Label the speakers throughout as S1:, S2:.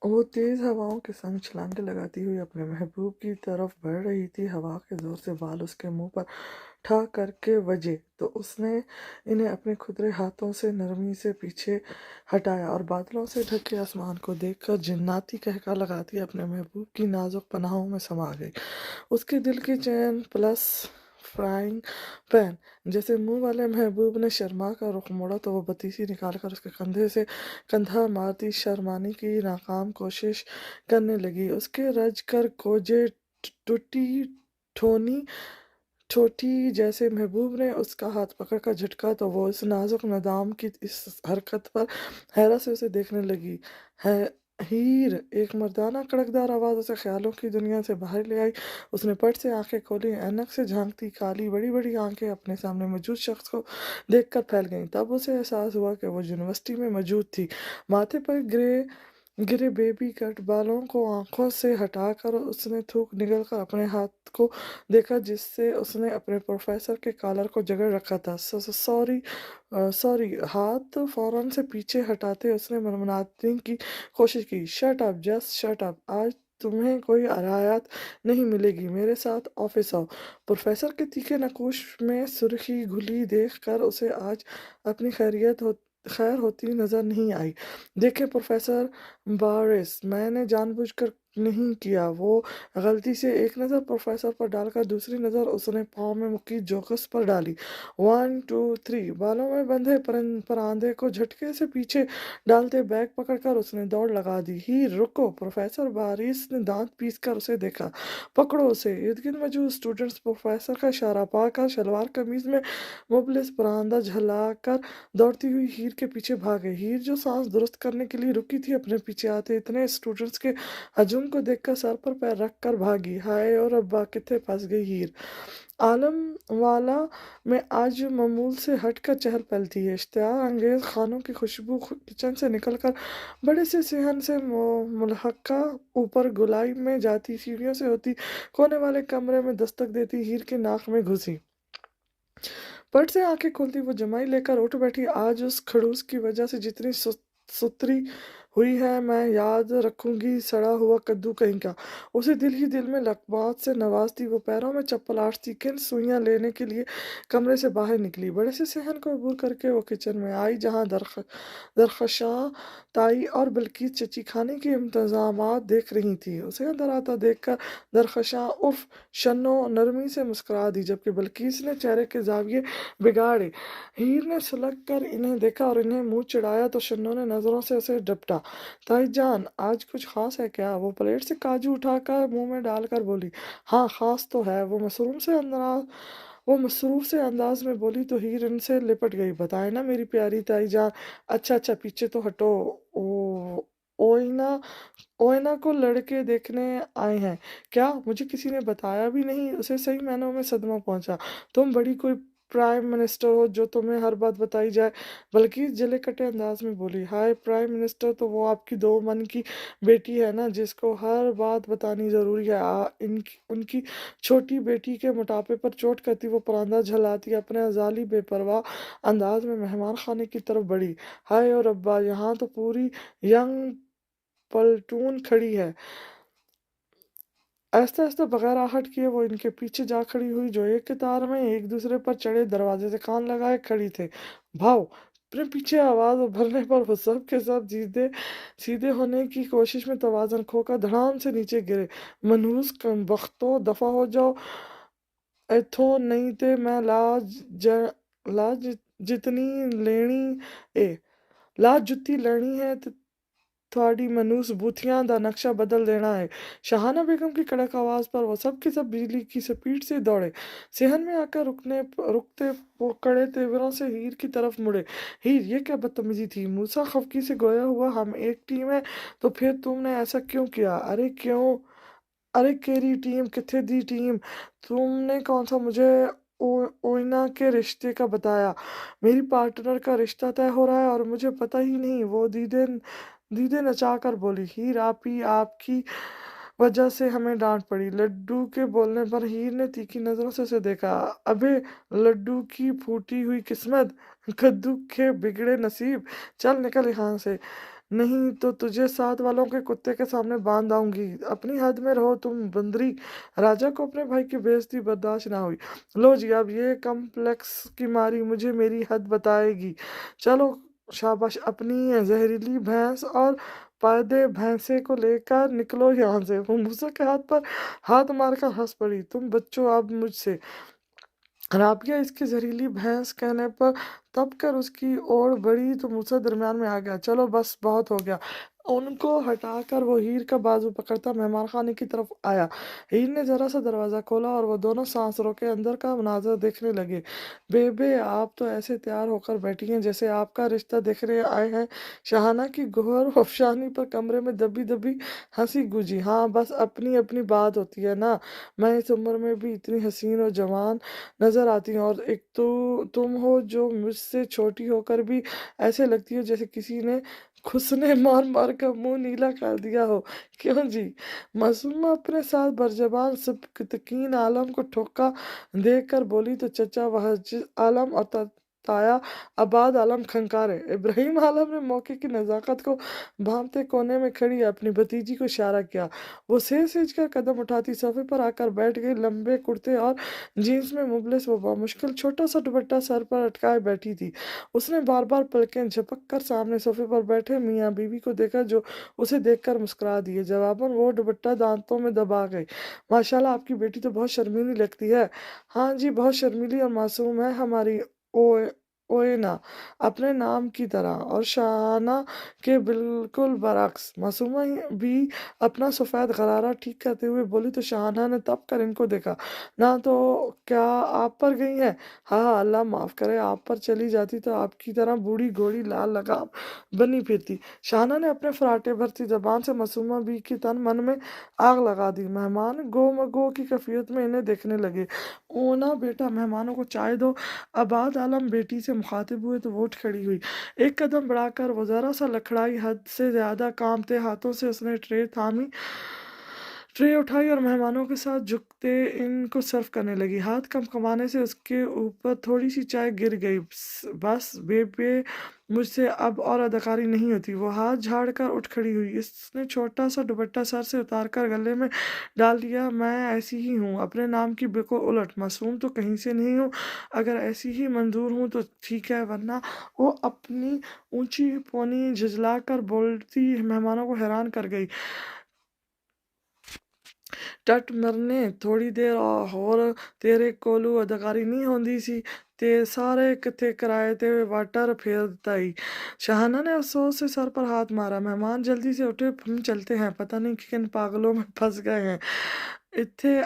S1: وہ تیز ہواؤں کے سنگ چھلانگیں لگاتی ہوئی اپنے محبوب کی طرف بڑھ رہی تھی۔ ہوا کے زور سے بال اس کے منہ پر ٹھا کر کے وجے تو اس نے انہیں اپنے کھدرے ہاتھوں سے نرمی سے پیچھے ہٹایا اور بادلوں سے ڈھکے آسمان کو دیکھ کر جناتی قہقہ لگاتی اپنے محبوب کی نازک پناہوں میں سما گئی۔ اس کی دل کی چین پلس فرائنگ پین جیسے منہ والے محبوب نے شرما کر رخ موڑا تو وہ بتیسی نکال کر اس کے کندھے سے کندھا مارتی شرمانے کی ناکام کوشش کرنے لگی۔ اس کے رج کر کوجے ٹوٹی ٹھونی ٹھوٹی جیسے محبوب نے اس کا ہاتھ پکڑ کر جھٹکا تو وہ اس نازک ندام کی اس حرکت پر حیرت سے اسے دیکھنے لگی۔ ہیر ایک مردانہ کڑکدار آواز اسے خیالوں کی دنیا سے باہر لے آئی۔ اس نے پٹ سے آنکھیں کھولی، اینک سے جھانکتی کالی بڑی بڑی آنکھیں اپنے سامنے موجود شخص کو دیکھ کر پھیل گئیں۔ تب اسے احساس ہوا کہ وہ یونیورسٹی میں موجود تھی۔ ماتھے پر گرے بیبی کٹ بالوں کو آنکھوں سے ہٹا کر اس نے تھوک نگل کر اپنے ہاتھ کو دیکھا جس سے اس نے اپنے پروفیسر کے کالر کو جکڑ رکھا تھا۔ سوری ہاتھ فوراً سے پیچھے ہٹاتے اس نے منمنانے کی کوشش کی۔ Shut up, just shut up, آج تمہیں کوئی رعایت نہیں ملے گی، میرے ساتھ آفس آؤ۔ پروفیسر کے تیکھے نقوش میں سرخی گھلی دیکھ کر اسے آج اپنی خیر ہوتی نظر نہیں آئی۔ دیکھیں پروفیسر بارریس، میں نے جان بوجھ کر نہیں کیا۔ وہ غلطی سے ایک نظر پروفیسر پر ڈال کر دوسری نظر اس نے پاؤں میں مکی جوکس پر ڈالی۔ 1 2 3 بالوں میں بندھے پراندے کو جھٹکے سے پیچھے ڈالتے بیگ پکڑ کر اس نے دوڑ لگا دی۔ ہیر رکو، پروفیسر بارریس نے دانت پیس کر اسے دیکھا۔ پکڑو اسے۔ ارد گرد موجود اسٹوڈنٹس پروفیسر کا اشارہ پا کر شلوار قمیض میں مبلس پراندہ جھلا کر دوڑتی ہوئی ہیر کے پیچھے بھاگے۔ ہیر جو سانس درست کرنے کے لیے رکی تھی اپنے پیچھے آتے اتنے اسٹوڈنٹس کے ہجوم کو دیکھ کر سر پر پیر رکھ کر بھاگی۔ ہائے اور ابا، کتنے پھنس گئی ہیر۔ عالم والا میں آج معمول سے ہٹ کر چہل پہل تھی۔ اشتعال انگیز کھانوں کی خوشبو کچن سے نکل کر بڑے سے صحن سے ملحقہ اوپر گولائی میں جاتی سیڑھیوں سے ہوتی کونے والے کمرے میں دستک دیتی ہیر کے ناک میں گھسی۔ پٹ سے آنکھیں کھولتی وہ جمائی لے کر اٹھ بیٹھی۔ آج اس کھڑوس کی وجہ سے جتنی ستری ہوئی ہے میں یاد رکھوں گی، سڑا ہوا کدو کہیں کا۔ اسے دل ہی دل میں لقبات سے نوازتی وہ پیروں میں چپل آٹتی کن سوئیاں لینے کے لیے کمرے سے باہر نکلی۔ بڑے سے صحن کو عبور کر کے وہ کچن میں آئی جہاں درخشاں تائی اور بلقیس چچی کھانے کے انتظامات دیکھ رہی تھی۔ اسے اندر آتا دیکھ کر درخشاں عرف شنو نرمی سے مسکرا دی جبکہ بلقیس نے چہرے کے زاویے بگاڑے۔ ہیر نے سلگ کر انہیں دیکھا اور انہیں منہ چڑھایا تو شنو نے نظروں سے اسے ڈپٹا۔ تائی جان، آج کچھ خاص ہے کیا؟ وہ پلیٹ سے کاجو اٹھا کر منہ میں ڈال کر بولی۔ ہاں خاص تو ہے، وہ مسروف سے انداز میں بولی تو ہیر ان سے لپٹ گئی۔ بتائیں نا میری پیاری تائی جان۔ اچھا اچھا پیچھے تو ہٹو، اوئنا کو لڑکے دیکھنے آئے ہیں کیا؟ مجھے کسی نے بتایا بھی نہیں۔ اسے صحیح معنوں میں صدمہ پہنچا۔ تم بڑی کوئی پرائم منسٹر ہو جو تمہیں ہر بات بتائی جائے؟ بلقیس جلے کٹے انداز میں بولی۔ ہائے، پرائم منسٹر تو وہ آپ کی 2 من کی بیٹی ہے نا جس کو ہر بات بتانی ضروری ہے۔ ان کی چھوٹی بیٹی کے موٹاپے پر چوٹ کرتی وہ پراندہ جھلاتی اپنے ازالی بے پرواہ انداز میں مہمان خانے کی طرف بڑھی۔ ہائے اور ابا، یہاں تو پوری ینگ پلٹون کھڑی ہے۔ آہستہ آہستہ بغیر آہٹ کیے وہ ان کے پیچھے جا کھڑی ہوئی جو ایک قطار میں ایک دوسرے پر چڑھے دروازے سے کان لگائے کھڑی تھے۔ بھاؤ! اپنے پیچھے آواز ابھرنے پر وہ سب کے سب سیدھے ہونے کی کوشش میں توازن کھو کر دھڑام سے نیچے گرے۔ منحوس کم بختو، دفع ہو جاؤ ایتھوں نہیں تے میں لاج جتی لینی ہے تے تھوڑی منوس بوتھیاں دا نقشہ بدل دینا ہے۔ شاہانہ بیگم کی کڑک آواز پر وہ سب کے سب بجلی کی سپیڈ سے دوڑے۔ صحن میں آ کر رکتے کڑے تیوروں سے ہیر کی طرف مڑے۔ ہیر، یہ کیا بدتمیزی تھی؟ موسیٰ خفگی سے گویا ہوا، ہم ایک ٹیم ہے تو پھر تم نے ایسا کیوں کیا؟ ارے کیری ٹیم کتھے دی ٹیم؟ تم نے کون سا مجھے اوئنا کے رشتے کا بتایا؟ میری پارٹنر کا رشتہ طے ہو رہا ہے اور مجھے پتہ ہی نہیں، وہ دیدے نچا کر بولی۔ ہیر، آپ کی وجہ سے ہمیں ڈانٹ پڑی۔ لڈو کے بولنے پر ہیر نے تیکھی نظروں سے اسے دیکھا۔ ابے لڈو کی پھوٹی ہوئی قسمت، کدو کے بگڑے نصیب، چل نکل یہاں سے۔ नहीं तो तुझे साथ वालों के कुत्ते के सामने बांध आऊंगी। अपनी हद में रहो तुम बंदरी। राजा को अपने भाई की बेइज्जती बर्दाश्त ना हुई। लो जी, अब ये कम्प्लेक्स की मारी मुझे मेरी हद बताएगी। चलो शाबाश, अपनी जहरीली भैंस और पायदे भैंसे को लेकर निकलो यहाँ से। वो मूसा के हाथ पर हाथ मारकर हंस पड़ी। तुम बच्चों अब मुझसे। राबिया इसकी जहरीली भैंस कहने पर तब कर उसकी ओर बढ़ी तो मूसा दरमियान में आ गया। चलो बस बहुत हो गया। उनको हटाकर वो हीर का बाजू पकड़ता मेहमान खाने की तरफ आया। हीर ने जरा सा दरवाजा खोला और वो दोनों सांस रोके अंदर का मनाजर देखने लगे। बेबे, आप तो ऐसे तैयार होकर बैठी हैं जैसे आपका रिश्ता देखने आए हैं। शाहाना की गौहर अफशानी पर कमरे में दबी दबी हंसी गूंजी। हाँ, बस अपनी अपनी बात होती है ना। मैं इस उम्र में भी इतनी हसीन और जवान नजर आती हूँ, और एक तो तुम हो जो मुझसे छोटी होकर भी ऐसे लगती हो जैसे किसी ने खुसने मार मार कर मुंह नीला कर दिया हो। क्यों जी? मासूमा अपने साथ बरजबान सिब्तकीन आलम को ठोका देकर बोली तो चचा वहाजिद आलम और ताया आबाद आलम खंकारे। इब्राहिम आलम ने मौके की नजाकत को भांपते कोने में खड़ी अपनी भतीजी को इशारा किया। वो सेज सेज कर कदम उठाती सोफे पर आकर बैठ गई। लंबे कुर्ते और जीन्स में मुबलिस वो बामुश्किल छोटा सा दुपट्टा सर पर अटकाए बैठी थी। उसने बार बार पलकें झपक कर सामने सोफे पर बैठे मियाँ बीवी को देखा, जो उसे देखकर मुस्कुरा दिए। जवाबन वो दुपट्टा दांतों में दबा गई। माशाल्लाह, आपकी बेटी तो बहुत शर्मीली लगती है। हाँ जी, बहुत शर्मीली और मासूम है हमारी ओ ओए ना, अपने नाम की तरह। और शाहाना के बिल्कुल बरक्स। मासूमा भी अपना सफ़ेद गरारा ठीक करते हुए बोली तो शाहाना ने तब कर इनको देखा। ना तो क्या आप पर गई हैं? हाँ हाँ, अल्लाह माफ़ करे, आप पर चली जाती तो आपकी तरह बूढ़ी घोड़ी लाल लगाम बनी फिरती। शाहाना ने अपने फराटे भरती जबान से मासूमा बी की तन मन में आग लगा दी। मेहमान गो मगो की कैफियत में इन्हें देखने लगे। ओ ना बेटा, मेहमानों को चाय दो। आबाद आलम बेटी से मुखातिब हुए तो वो उठ खड़ी हुई। एक कदम बढ़ाकर वो जरा सा लखड़ाई, हद से ज्यादा कांपते हाथों से उसने ट्रे थामी, ट्रे उठाई और मेहमानों के साथ झुकते इनको सर्व करने लगी। हाथ कम कमाने से उसके ऊपर थोड़ी सी चाय गिर गई। बस बेबे, मुझसे अब और अदाकारी नहीं होती। वो हाथ झाड़ कर उठ खड़ी हुई। इसने छोटा सा दुपट्टा सर से उतार कर गले में डाल दिया। मैं ऐसी ही हूँ, अपने नाम की बिल्कुल उलट। मासूम तो कहीं से नहीं हूँ। अगर ऐसी ही मंजूर हूँ तो ठीक है, वरना। वो अपनी ऊंची पौनी झुझला कर बोलती मेहमानों को हैरान कर गई। टट मरने, थोड़ी देर और तेरे कोलू अदाकारी नहीं होंदी सी ते सारे किथे कराए ते वाटर फेर दिताई। शाहाना ने अफसोस से सर पर हाथ मारा। मेहमान जल्दी से उठे। हम चलते हैं, पता नहीं किन पागलों में फंस गए हैं। इत्थे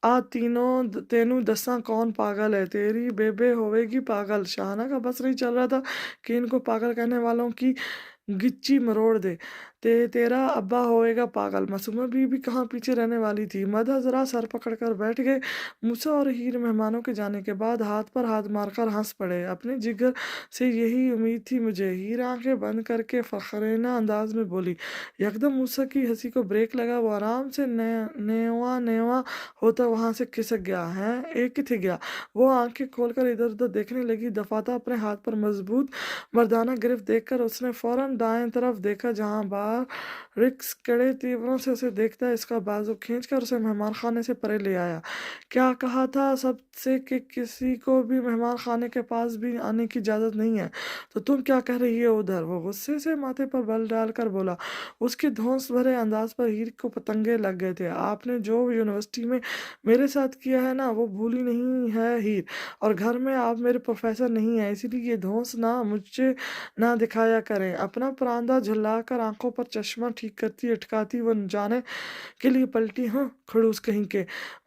S1: आ तीनों तेनू दसा कौन पागल है? तेरी बेबे होवेगी पागल। शाहाना का बस नहीं चल रहा था कि इनको पागल कहने वालों की गिच्ची मरोड़ दे। तेरा अब्बा होएगा पागल। मासूमा भी कहाँ पीछे रहने वाली थी। मदा जरा सर पकड़कर बैठ गए। मूसा और हीर मेहमानों के जाने के बाद हाथ पर हाथ मारकर हंस पड़े। अपने जिगर से यही उम्मीद थी मुझे। हीर आंखें बंद करके फखरेना अंदाज में बोली। यकदम मूसा की हंसी को ब्रेक लगा। वो आराम से नेवा नेवा होता वहां से खिसक गया है। एक किथे गया। वो आंखें खोलकर इधर उधर देखने लगी। दफाता अपने हाथ पर मजबूत मर्दाना गिरफ्त देखकर उसने फौरन दाएं तरफ देखा, जहां बाहर रिक्स कड़े तीवरों से उसे देखता इसका बाजू खींचकर उसे मेहमान खाने से परे ले आया। क्या कहा था सबसे कि किसी को भी मेहमान खाने के पास भी आने की इजाजत नहीं है? तो तुम क्या कह रही हो उधर? वो गुस्से से माथे पर बल डालकर बोला। उसके धौंस भरे अंदाज पर हीर को पतंगे लग गए थे। आपने जो यूनिवर्सिटी में मेरे साथ किया है ना, वो भूली नहीं है हीर। और घर में आप मेरे प्रोफेसर नहीं है, इसीलिए ये धौंस ना मुझे ना दिखाया करें। अपना परांदा झुलाकर आंखों पर चश्मा ठीक करती अटकाती वो जाने के लिए पलटी। हाँ, खड़ूस कहीं के।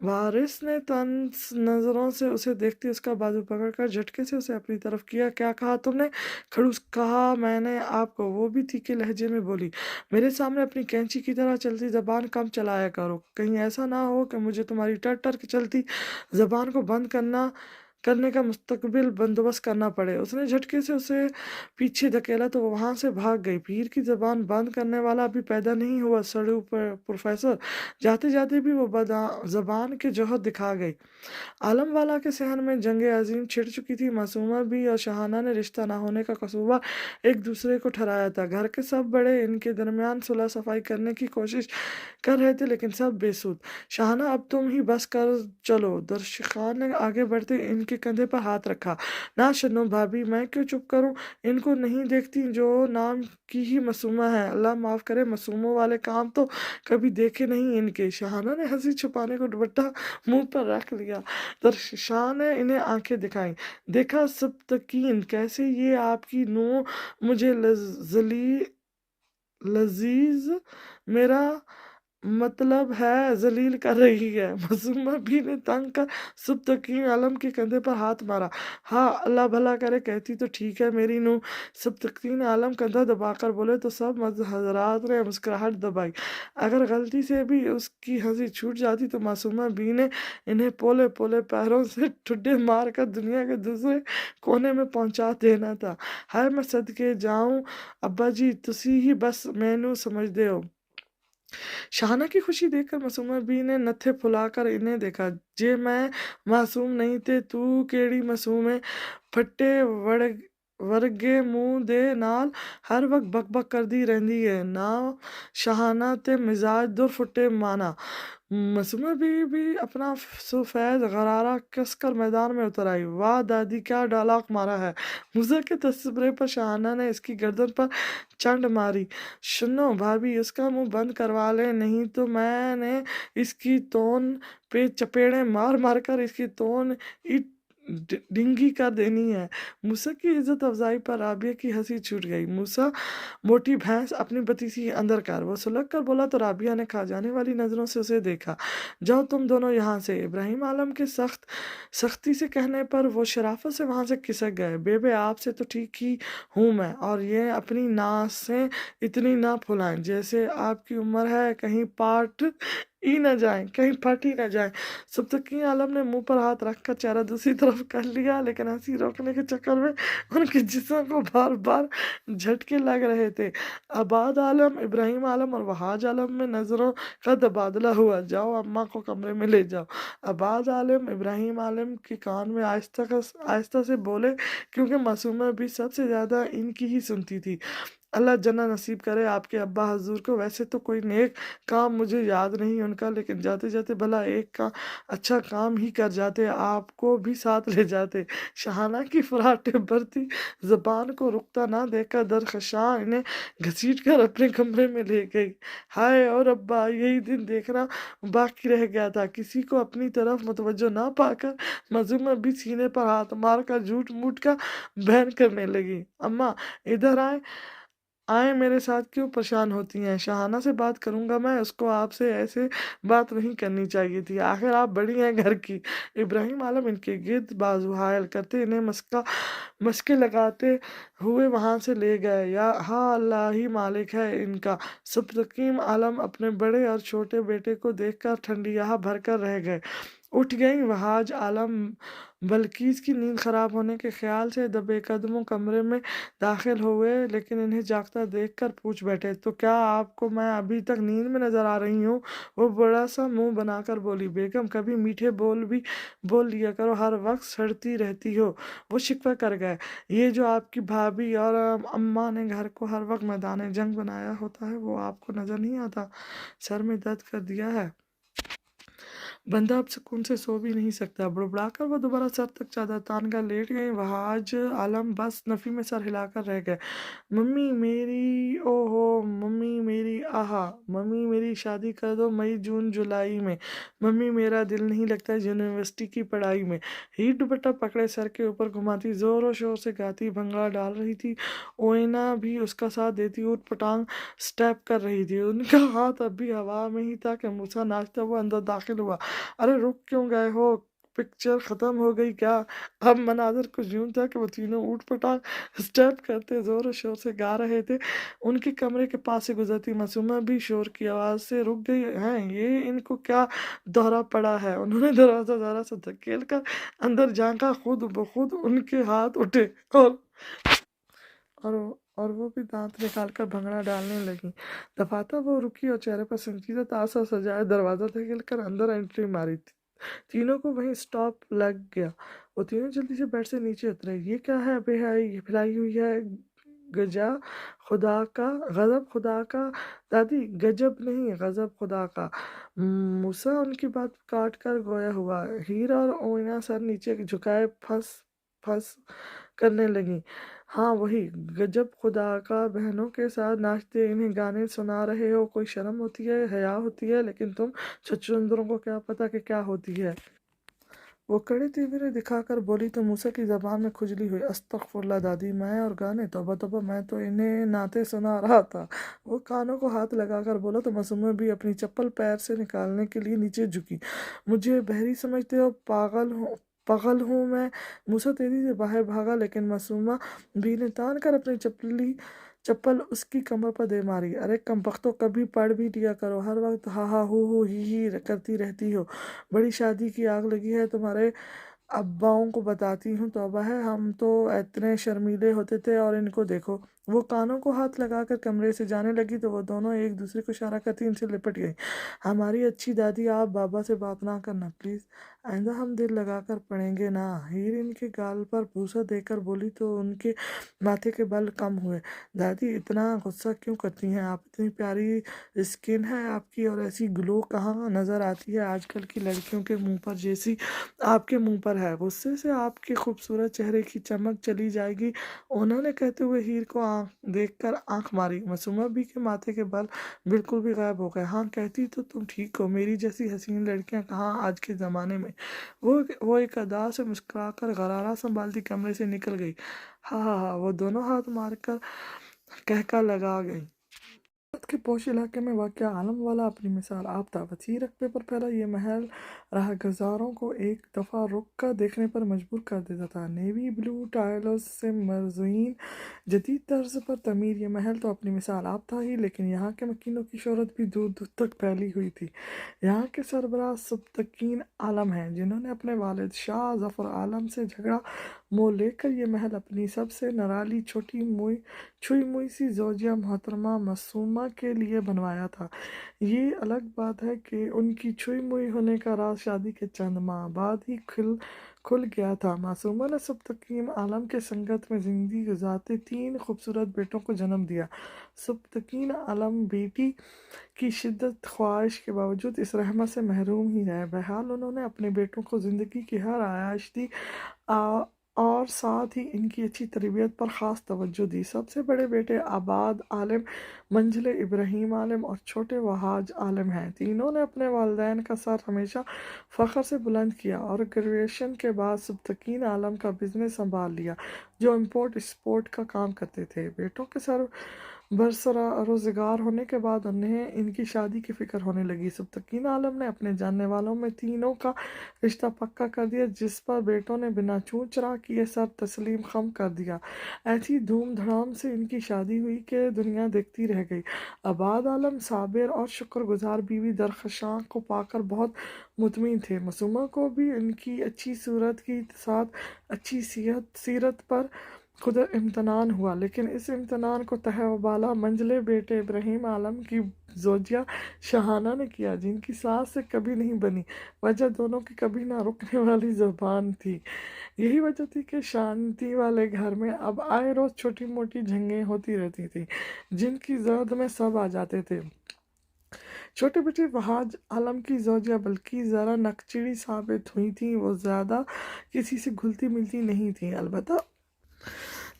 S1: वारिस ने तंज नजरों से उसे देखते उसका बाजू पकड़कर झटके से उसे अपनी तरफ किया। क्या कहा तुमने? खड़ूस कहा मैंने आपको। वो भी तीखे लहजे में बोली। मेरे सामने अपनी कैंची की तरह चलती जबान कम चलाया करो। कहीं ऐसा ना हो कि मुझे तुम्हारी टर टर की चलती जबान को बंद करना करने का मुस्तकबिल बंदोबस्त करना पड़े। उसने झटके से उसे पीछे धकेला तो वो वहां से भाग गई। पीर की जबान बंद करने वाला अभी पैदा नहीं हुआ सड़ू प्रोफेसर। जाते जाते भी वो जबान के जौहर दिखा गई। आलम वाला के सहन में जंग अजीम छिड़ चुकी थी। मासूमा भी और शहाना ने रिश्ता ना होने का कसूबा एक दूसरे को ठहराया था। घर के सब बड़े इनके दरमियान सुलह सफाई करने की कोशिश कर रहे थे, लेकिन सब बेसुध। शहाना, अब तुम ही बस कर चलो। दर्शखान ने आगे बढ़ते इनके कंधे पर हाथ रखा। ना शनो भाभी, मैं क्यों चुप करूं? इनको नहीं देखती जो नाम की ही मासूमा है? अल्लाह माफ करे, मासूमों वाले काम तो कभी देखे नहीं इनके। शहाना ने हंसी छुपाने को दुपट्टा मुंह पर रख लिया। दरशाह ने इन्हें आंखें दिखाई। देखा सब्तकीन, कैसे ये आपकी नूह मुझे लजीज, मेरा मतलब है जलील कर रही है। मासूमा भी ने तंग कर सब्तकीन आलम के कंधे पर हाथ मारा। हाँ, अल्लाह भला करे, कहती तो ठीक है मेरी नूह। सब्तकीन आलम कंधा दबाकर बोले तो सब हजरात ने मुस्कुराहट दबाई। अगर गलती से भी उसकी हंसी छूट जाती तो मासूमा बी ने इन्हें पोले पोले पैरों से ठुड्डे मार कर दुनिया के दूसरे कोने में पहुंचा देना था। हाय मैं सदके जाऊं अब्बा जी, तुसी ही बस मैनू समझदे हो। शाहाना की खुशी देखकर मासूमा बी ने नत्थे फुलाकर इन्हें देखा। जे मैं मासूम नहीं थे, तू केड़ी मासूम है? फट्टे वर्गे मुंह दे नाल हर वक्त बक बक करदी रहंदी है ना। शहाना ते मिजाज दुर फुटे माना। मासूमा भी अपना सफेद गरारा कसकर मैदान में उतर आई। वाह दादी, क्या डायलॉग मारा है! मूसा के तस्बरे पर शहाना ने इसकी गर्दन पर चंड मारी। सुनो भाभी, उसका मुंह बंद करवा ले, नहीं तो मैंने इसकी तोन पे चपेड़े मार मार कर इसकी तोन डिंगी कर देनी है। मूसा की इज्जत अफजाई पर राबिया की हंसी छूट गई। मूसा, मोटी भैंस, अपनी बतीसी अंदर कर। वो सुलग कर बोला तो राबिया ने खा जाने वाली नजरों से उसे देखा। जाओ तुम दोनों यहाँ से। इब्राहिम आलम के सख्ती से कहने पर वो शराफत से वहां से खिसक गए। बेबे, आपसे तो ठीक ही हूं मैं, और ये अपनी नासें इतनी ना फुलाएं। जैसे आपकी उम्र है, कहीं पाट ही न जाए, कहीं फट ही न जाए। सब्तकी आलम ने मुंह पर हाथ रखकर चेहरा दूसरी तरफ कर लिया, लेकिन हंसी रोकने के चक्कर में उनके जिस्म को बार बार झटके लग रहे थे। आबाद आलम, इब्राहिम आलम और वहाज आलम में नजरों का तबादला हुआ। जाओ अम्मा को कमरे में ले जाओ। आबाद आलम इब्राहिम आलम के कान में आहिस्ता से बोले, क्योंकि मासूमा भी सबसे ज्यादा इनकी ही सुनती थी। अल्लाह जन्नत नसीब करे आपके अब्बा हजूर को। वैसे तो कोई नेक काम मुझे याद नहीं उनका, लेकिन जाते जाते भला एक का अच्छा काम ही कर जाते, आपको भी साथ ले जाते। शहाना की फराटे भरती जबान को रुकता ना देखकर दरखशां इन्हें घसीट कर अपने कमरे में ले गई। हाय और अब्बा, यही दिन देखना बाकी रह गया था। किसी को अपनी तरफ मुतवज्जो ना पाकर मजूमा भी सीने पर हाथ मार कर झूठ मूठ का बहन करने लगी। अम्मा इधर आए, मेरे साथ क्यों परेशान होती हैं? शहाना से बात करूंगा मैं, उसको आपसे ऐसे बात नहीं करनी चाहिए थी। आखिर आप बड़ी हैं घर की। इब्राहिम आलम इनके गिर्द बाजू हायल करते इन्हें मस्के लगाते हुए वहां से ले गए। या हाँ, अल्लाह ही मालिक है इनका। सब्तकीम आलम अपने बड़े और छोटे बेटे को देखकर ठंडियाह भरकर रह गए। उठ गई। वहाज आलम बल्कीस की नींद खराब होने के ख्याल से दबे कदमों कमरे में दाखिल हुए, लेकिन इन्हें जागता देखकर पूछ बैठे, तो क्या आपको मैं अभी तक नींद में नजर आ रही हूँ? वो बड़ा सा मुंह बनाकर बोली, बेगम कभी मीठे बोल भी बोल लिया करो, हर वक्त सड़ती रहती हो। वो शिकवा कर गए। ये जो आपकी भाभी और अम्मा ने घर को हर वक्त मैदान जंग बनाया होता है, वो आपको नजर नहीं आता? सर में दर्द कर दिया है, बंदा अब सुकून से सो भी नहीं सकता। बुड़बुड़ाकर वो दोबारा सर तक चादर तान कर लेट गई। वहाज आलम बस नफी में सर हिलाकर रह गए। मम्मी मेरी, ओहो मम्मी मेरी, आहा मम्मी मेरी, शादी कर दो मई जून जुलाई में। मम्मी मेरा दिल नहीं लगता यूनिवर्सिटी की पढ़ाई में। ही दुपट्टा पकड़े सर के ऊपर घुमाती जोरों शोर से गाती, भंगड़ा डाल रही थी। ओइना भी उसका साथ देती, ऊट पटांग स्टेप कर रही थी। उनका हाथ अब भी हवा में ही था कि मूसा नाचता हुआ अंदर दाखिल हुआ। अरे रुक क्यों गए हो? पिक्चर ख़त्म हो गई क्या? अब मंाज़र कुछ यूँ था कि वो तीनों ऊट-पटांग स्टेप करते ज़ोर-शोर से गा रहे थे। उनके कमरे के पास से गुज़रती मासूमा भी शोर की आवाज़ से रुक गई। हैं, ये इनको क्या दौरा पड़ा है? उन्होंने दरवाज़ा ज़रा-सा धकेल कर अंदर झाँका, खुद ब खुद उनके हाथ उठे और और वो भी दाँत निकाल कर भंगड़ा डालने लगीं। दफ़ाता वो रुकी और चेहरे पर संजीदा तासा सजाए दरवाज़ा धकेल कर अंदर एंट्री मारी। तीनों को वहीं स्टॉप लग गया। वो तीनों जल्दी से बेड से नीचे उतरे। ये क्या है बेहयाई फैलाई हुई है? गजा खुदा का गज़ब खुदा का दादी, गजब नहीं गज़ब खुदा का। मूसा उनकी बात काट कर गोया हुआ। हीरा और ओइना सर नीचे झुकाए फंस फंस करने लगी। हाँ वही, गजब खुदा का, बहनों के साथ नाचते इन्हें गाने सुना रहे हो। कोई शर्म होती है, हया होती है? लेकिन तुम छछूंदरों को क्या पता कि क्या होती है। वो कड़े तीव्र दिखाकर बोली तो मूसा की ज़बान में खुजली हुई। अस्तगफुरुल्लाह दादी, मैं और गाने? तौबा तौबा, मैं तो इन्हें नाते सुना रहा था। वो कानों को हाथ लगाकर बोला तो मासूमा भी अपनी चप्पल पैर से निकालने के लिए नीचे झुकी। मुझे बहरी समझते हो? पागल हूँ मैं? मूसा तेजी से बाहर भागा, लेकिन मासूमा भी ने तान कर अपनी चप्पल उसकी कमर पर दे मारी। अरे कमबख्तो, कभी पढ़ भी लिया करो, हर वक्त हा हा हू ही करती रहती हो। बड़ी शादी की आग लगी है तुम्हारे अब्बाओं को बताती हूँ, तौबा है, हम तो इतने शर्मीले होते थे और इनको देखो। वो कानों को हाथ लगाकर कमरे से जाने लगी तो वो दोनों एक दूसरे को इशारा करती उनसे लिपट गई। हमारी अच्छी दादी, आप बाबा से बात ना करना प्लीज़, आइंदा हम दिल लगाकर पढ़ेंगे ना। हीर इनके गाल पर बूसा देकर बोली तो उनके माथे के बल कम हुए। दादी इतना गुस्सा क्यों करती हैं आप? इतनी प्यारी स्किन है आपकी और ऐसी ग्लो कहाँ नज़र आती है आजकल की लड़कियों के मुंह पर जैसी आपके मुंह पर है। गुस्से से आपके खूबसूरत चेहरे की चमक चली जाएगी। उन्होंने कहते हुए हीर को देखकर आंख मारी। मासूमा बी के माथे के बल बिल्कुल भी गायब हो गए। हाँ कहती तो तुम ठीक हो, मेरी जैसी हसीन लड़कियां कहाँ आज के ज़माने में। वो एक अदा से मुस्कुराकर गरारा संभालती कमरे से निकल गई। हाँ हाँ हाँ, वो दोनों हाथ मारकर कहका लगा गई। भारत के पोश इलाके में वाक़या आलम वाला अपनी मिसाल आप था। वसीअ रकबे पर फैला ये महल राहगज़ारों को एक दफ़ा रुक कर देखने पर मजबूर कर देता था। नेवी ब्लू टाइल्स से मज़ीन जदीद तर्ज पर तमीर ये महल तो अपनी मिसाल आप था ही, लेकिन यहाँ के मकीनों की शोहरत भी दूर दूर तक फैली हुई थी। यहाँ के सरबराह सुब्तकीन आलम हैं, जिन्होंने अपने वालिद शाह ज़फ़र आलम से झगड़ा मोल लेकर ये महल अपनी सबसे निराली छुई मुई सी ज़ौजिया मोहतरमा मासूमा के लिए बनवाया था। ये अलग बात है कि उनकी छुई मुई होने का राज शादी के चंद माह बाद ही खुल गया था। मासूमा ने सुब्तकीन आलम के संगत में ज़िंदगी गुजारते 3 खूबसूरत बेटों को जन्म दिया। सुब्तकीन आलम बेटी की शिद्दत ख्वाहिश के बावजूद इस रहमत से महरूम ही रहे। बहरहाल उन्होंने अपने बेटों को ज़िंदगी की हर आयाश दी और साथ ही इनकी अच्छी तरबियत पर ख़ास तवज्जो दी। सबसे बड़े बेटे आबाद आलिम, मंझले इब्राहीम आलिम और छोटे वहाज आलिम हैं। तीनों ने अपने वालिदैन का सर हमेशा फ़ख्र से बुलंद किया और ग्रेजुएशन के बाद सुब्तकीन आलम का बिजनेस संभाल लिया, जो इम्पोर्ट एक्सपोर्ट का काम करते थे। बेटों के सर बरसरा रोज़गार होने के बाद उन्हें इनकी शादी की फ़िक्र होने लगी। सुब्तकीन आलम ने अपने जानने वालों में तीनों का रिश्ता पक्का कर दिया, जिस पर बेटों ने बिना चूँ चरा किए सर तस्लीम खम कर दिया। ऐसी धूम धड़ाम से इनकी शादी हुई कि दुनिया देखती रह गई। आबाद आलम साबिर और शुक्रगुजार बीवी दरख्शां को पाकर बहुत मुतमिन थे। मासूमा को भी इनकी अच्छी सूरत के साथ अच्छी सीरत पर खुद इम्तनान हुआ, लेकिन इस इम्तनान को तहवाला मंझले बेटे इब्राहीम आलम की ज़ौजिया शहाना ने किया, जिनकी सास से कभी नहीं बनी। वजह दोनों की कभी ना रुकने वाली ज़ुबान थी। यही वजह थी कि शांति वाले घर में अब आए रोज़ छोटी मोटी झंगें होती रहती थी, जिनकी जद में सब आ जाते थे। छोटे बेटे वहाज आलम की ज़ौजिया बल्कि ज़रा नकचिड़ी साबित हुई थी। वो ज़्यादा किसी से घुलती मिलती नहीं थी।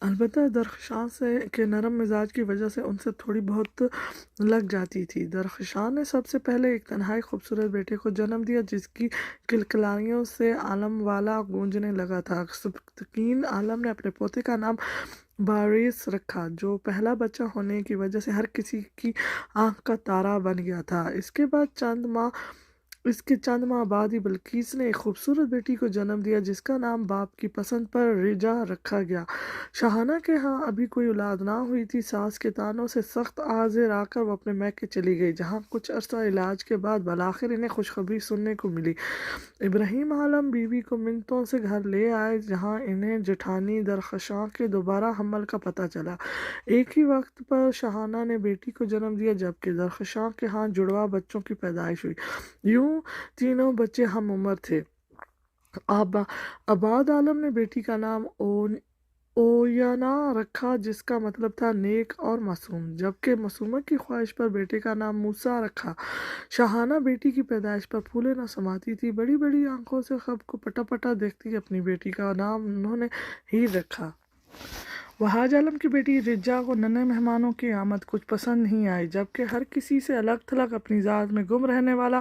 S1: अलबत्ता दरख्शां से के नरम मिजाज की वजह से उनसे थोड़ी बहुत लग जाती थी। दरख्शां ने सबसे पहले एक तन्हाई खूबसूरत बेटे को जन्म दिया, जिसकी किलकिलानियों से आलम वाला गूंजने लगा था। सुब्तकीन आलम ने अपने पोते का नाम बारिस रखा, जो पहला बच्चा होने की वजह से हर किसी की आंख का तारा बन गया था। इसके बाद चंद माह اس کے چند ماہ بعد ہی بلقیس نے ایک خوبصورت بیٹی کو جنم دیا جس کا نام باپ کی پسند پر رجا رکھا گیا۔ شاہانہ کے ہاں ابھی کوئی اولاد نہ ہوئی تھی۔ ساس کے طعنوں سے سخت آزار آ کر وہ اپنے میکے چلی گئی، جہاں کچھ عرصہ علاج کے بعد بالآخر انہیں خوشخبری سننے کو ملی۔ ابراہیم عالم بیوی کو منتوں سے گھر لے آئے، جہاں انہیں جٹھانی درخشاں کے دوبارہ حمل کا پتہ چلا۔ ایک ہی وقت پر شاہانہ نے بیٹی کو جنم دیا، جبکہ درخشاں کے ہاں جڑواں بچوں کی پیدائش ہوئی۔ یوں تینوں بچے ہم عمر تھے۔ عباد عالم نے بیٹی کا نام اویانا رکھا، جس کا مطلب تھا نیک اور معصوم، جبکہ معصومہ کی خواہش پر بیٹے کا نام موسیٰ رکھا۔ شاہانہ بیٹی کی پیدائش پر پھولے نہ سماتی تھی، بڑی بڑی آنکھوں سے خواب کو پٹا پٹا دیکھتی۔ اپنی بیٹی کا نام انہوں نے ہیر رکھا۔ وہاج عالم کی بیٹی رجا کو ننھے مہمانوں کی آمد کچھ پسند نہیں آئی، جبکہ ہر کسی سے الگ تھلگ اپنی ذات میں گم رہنے والا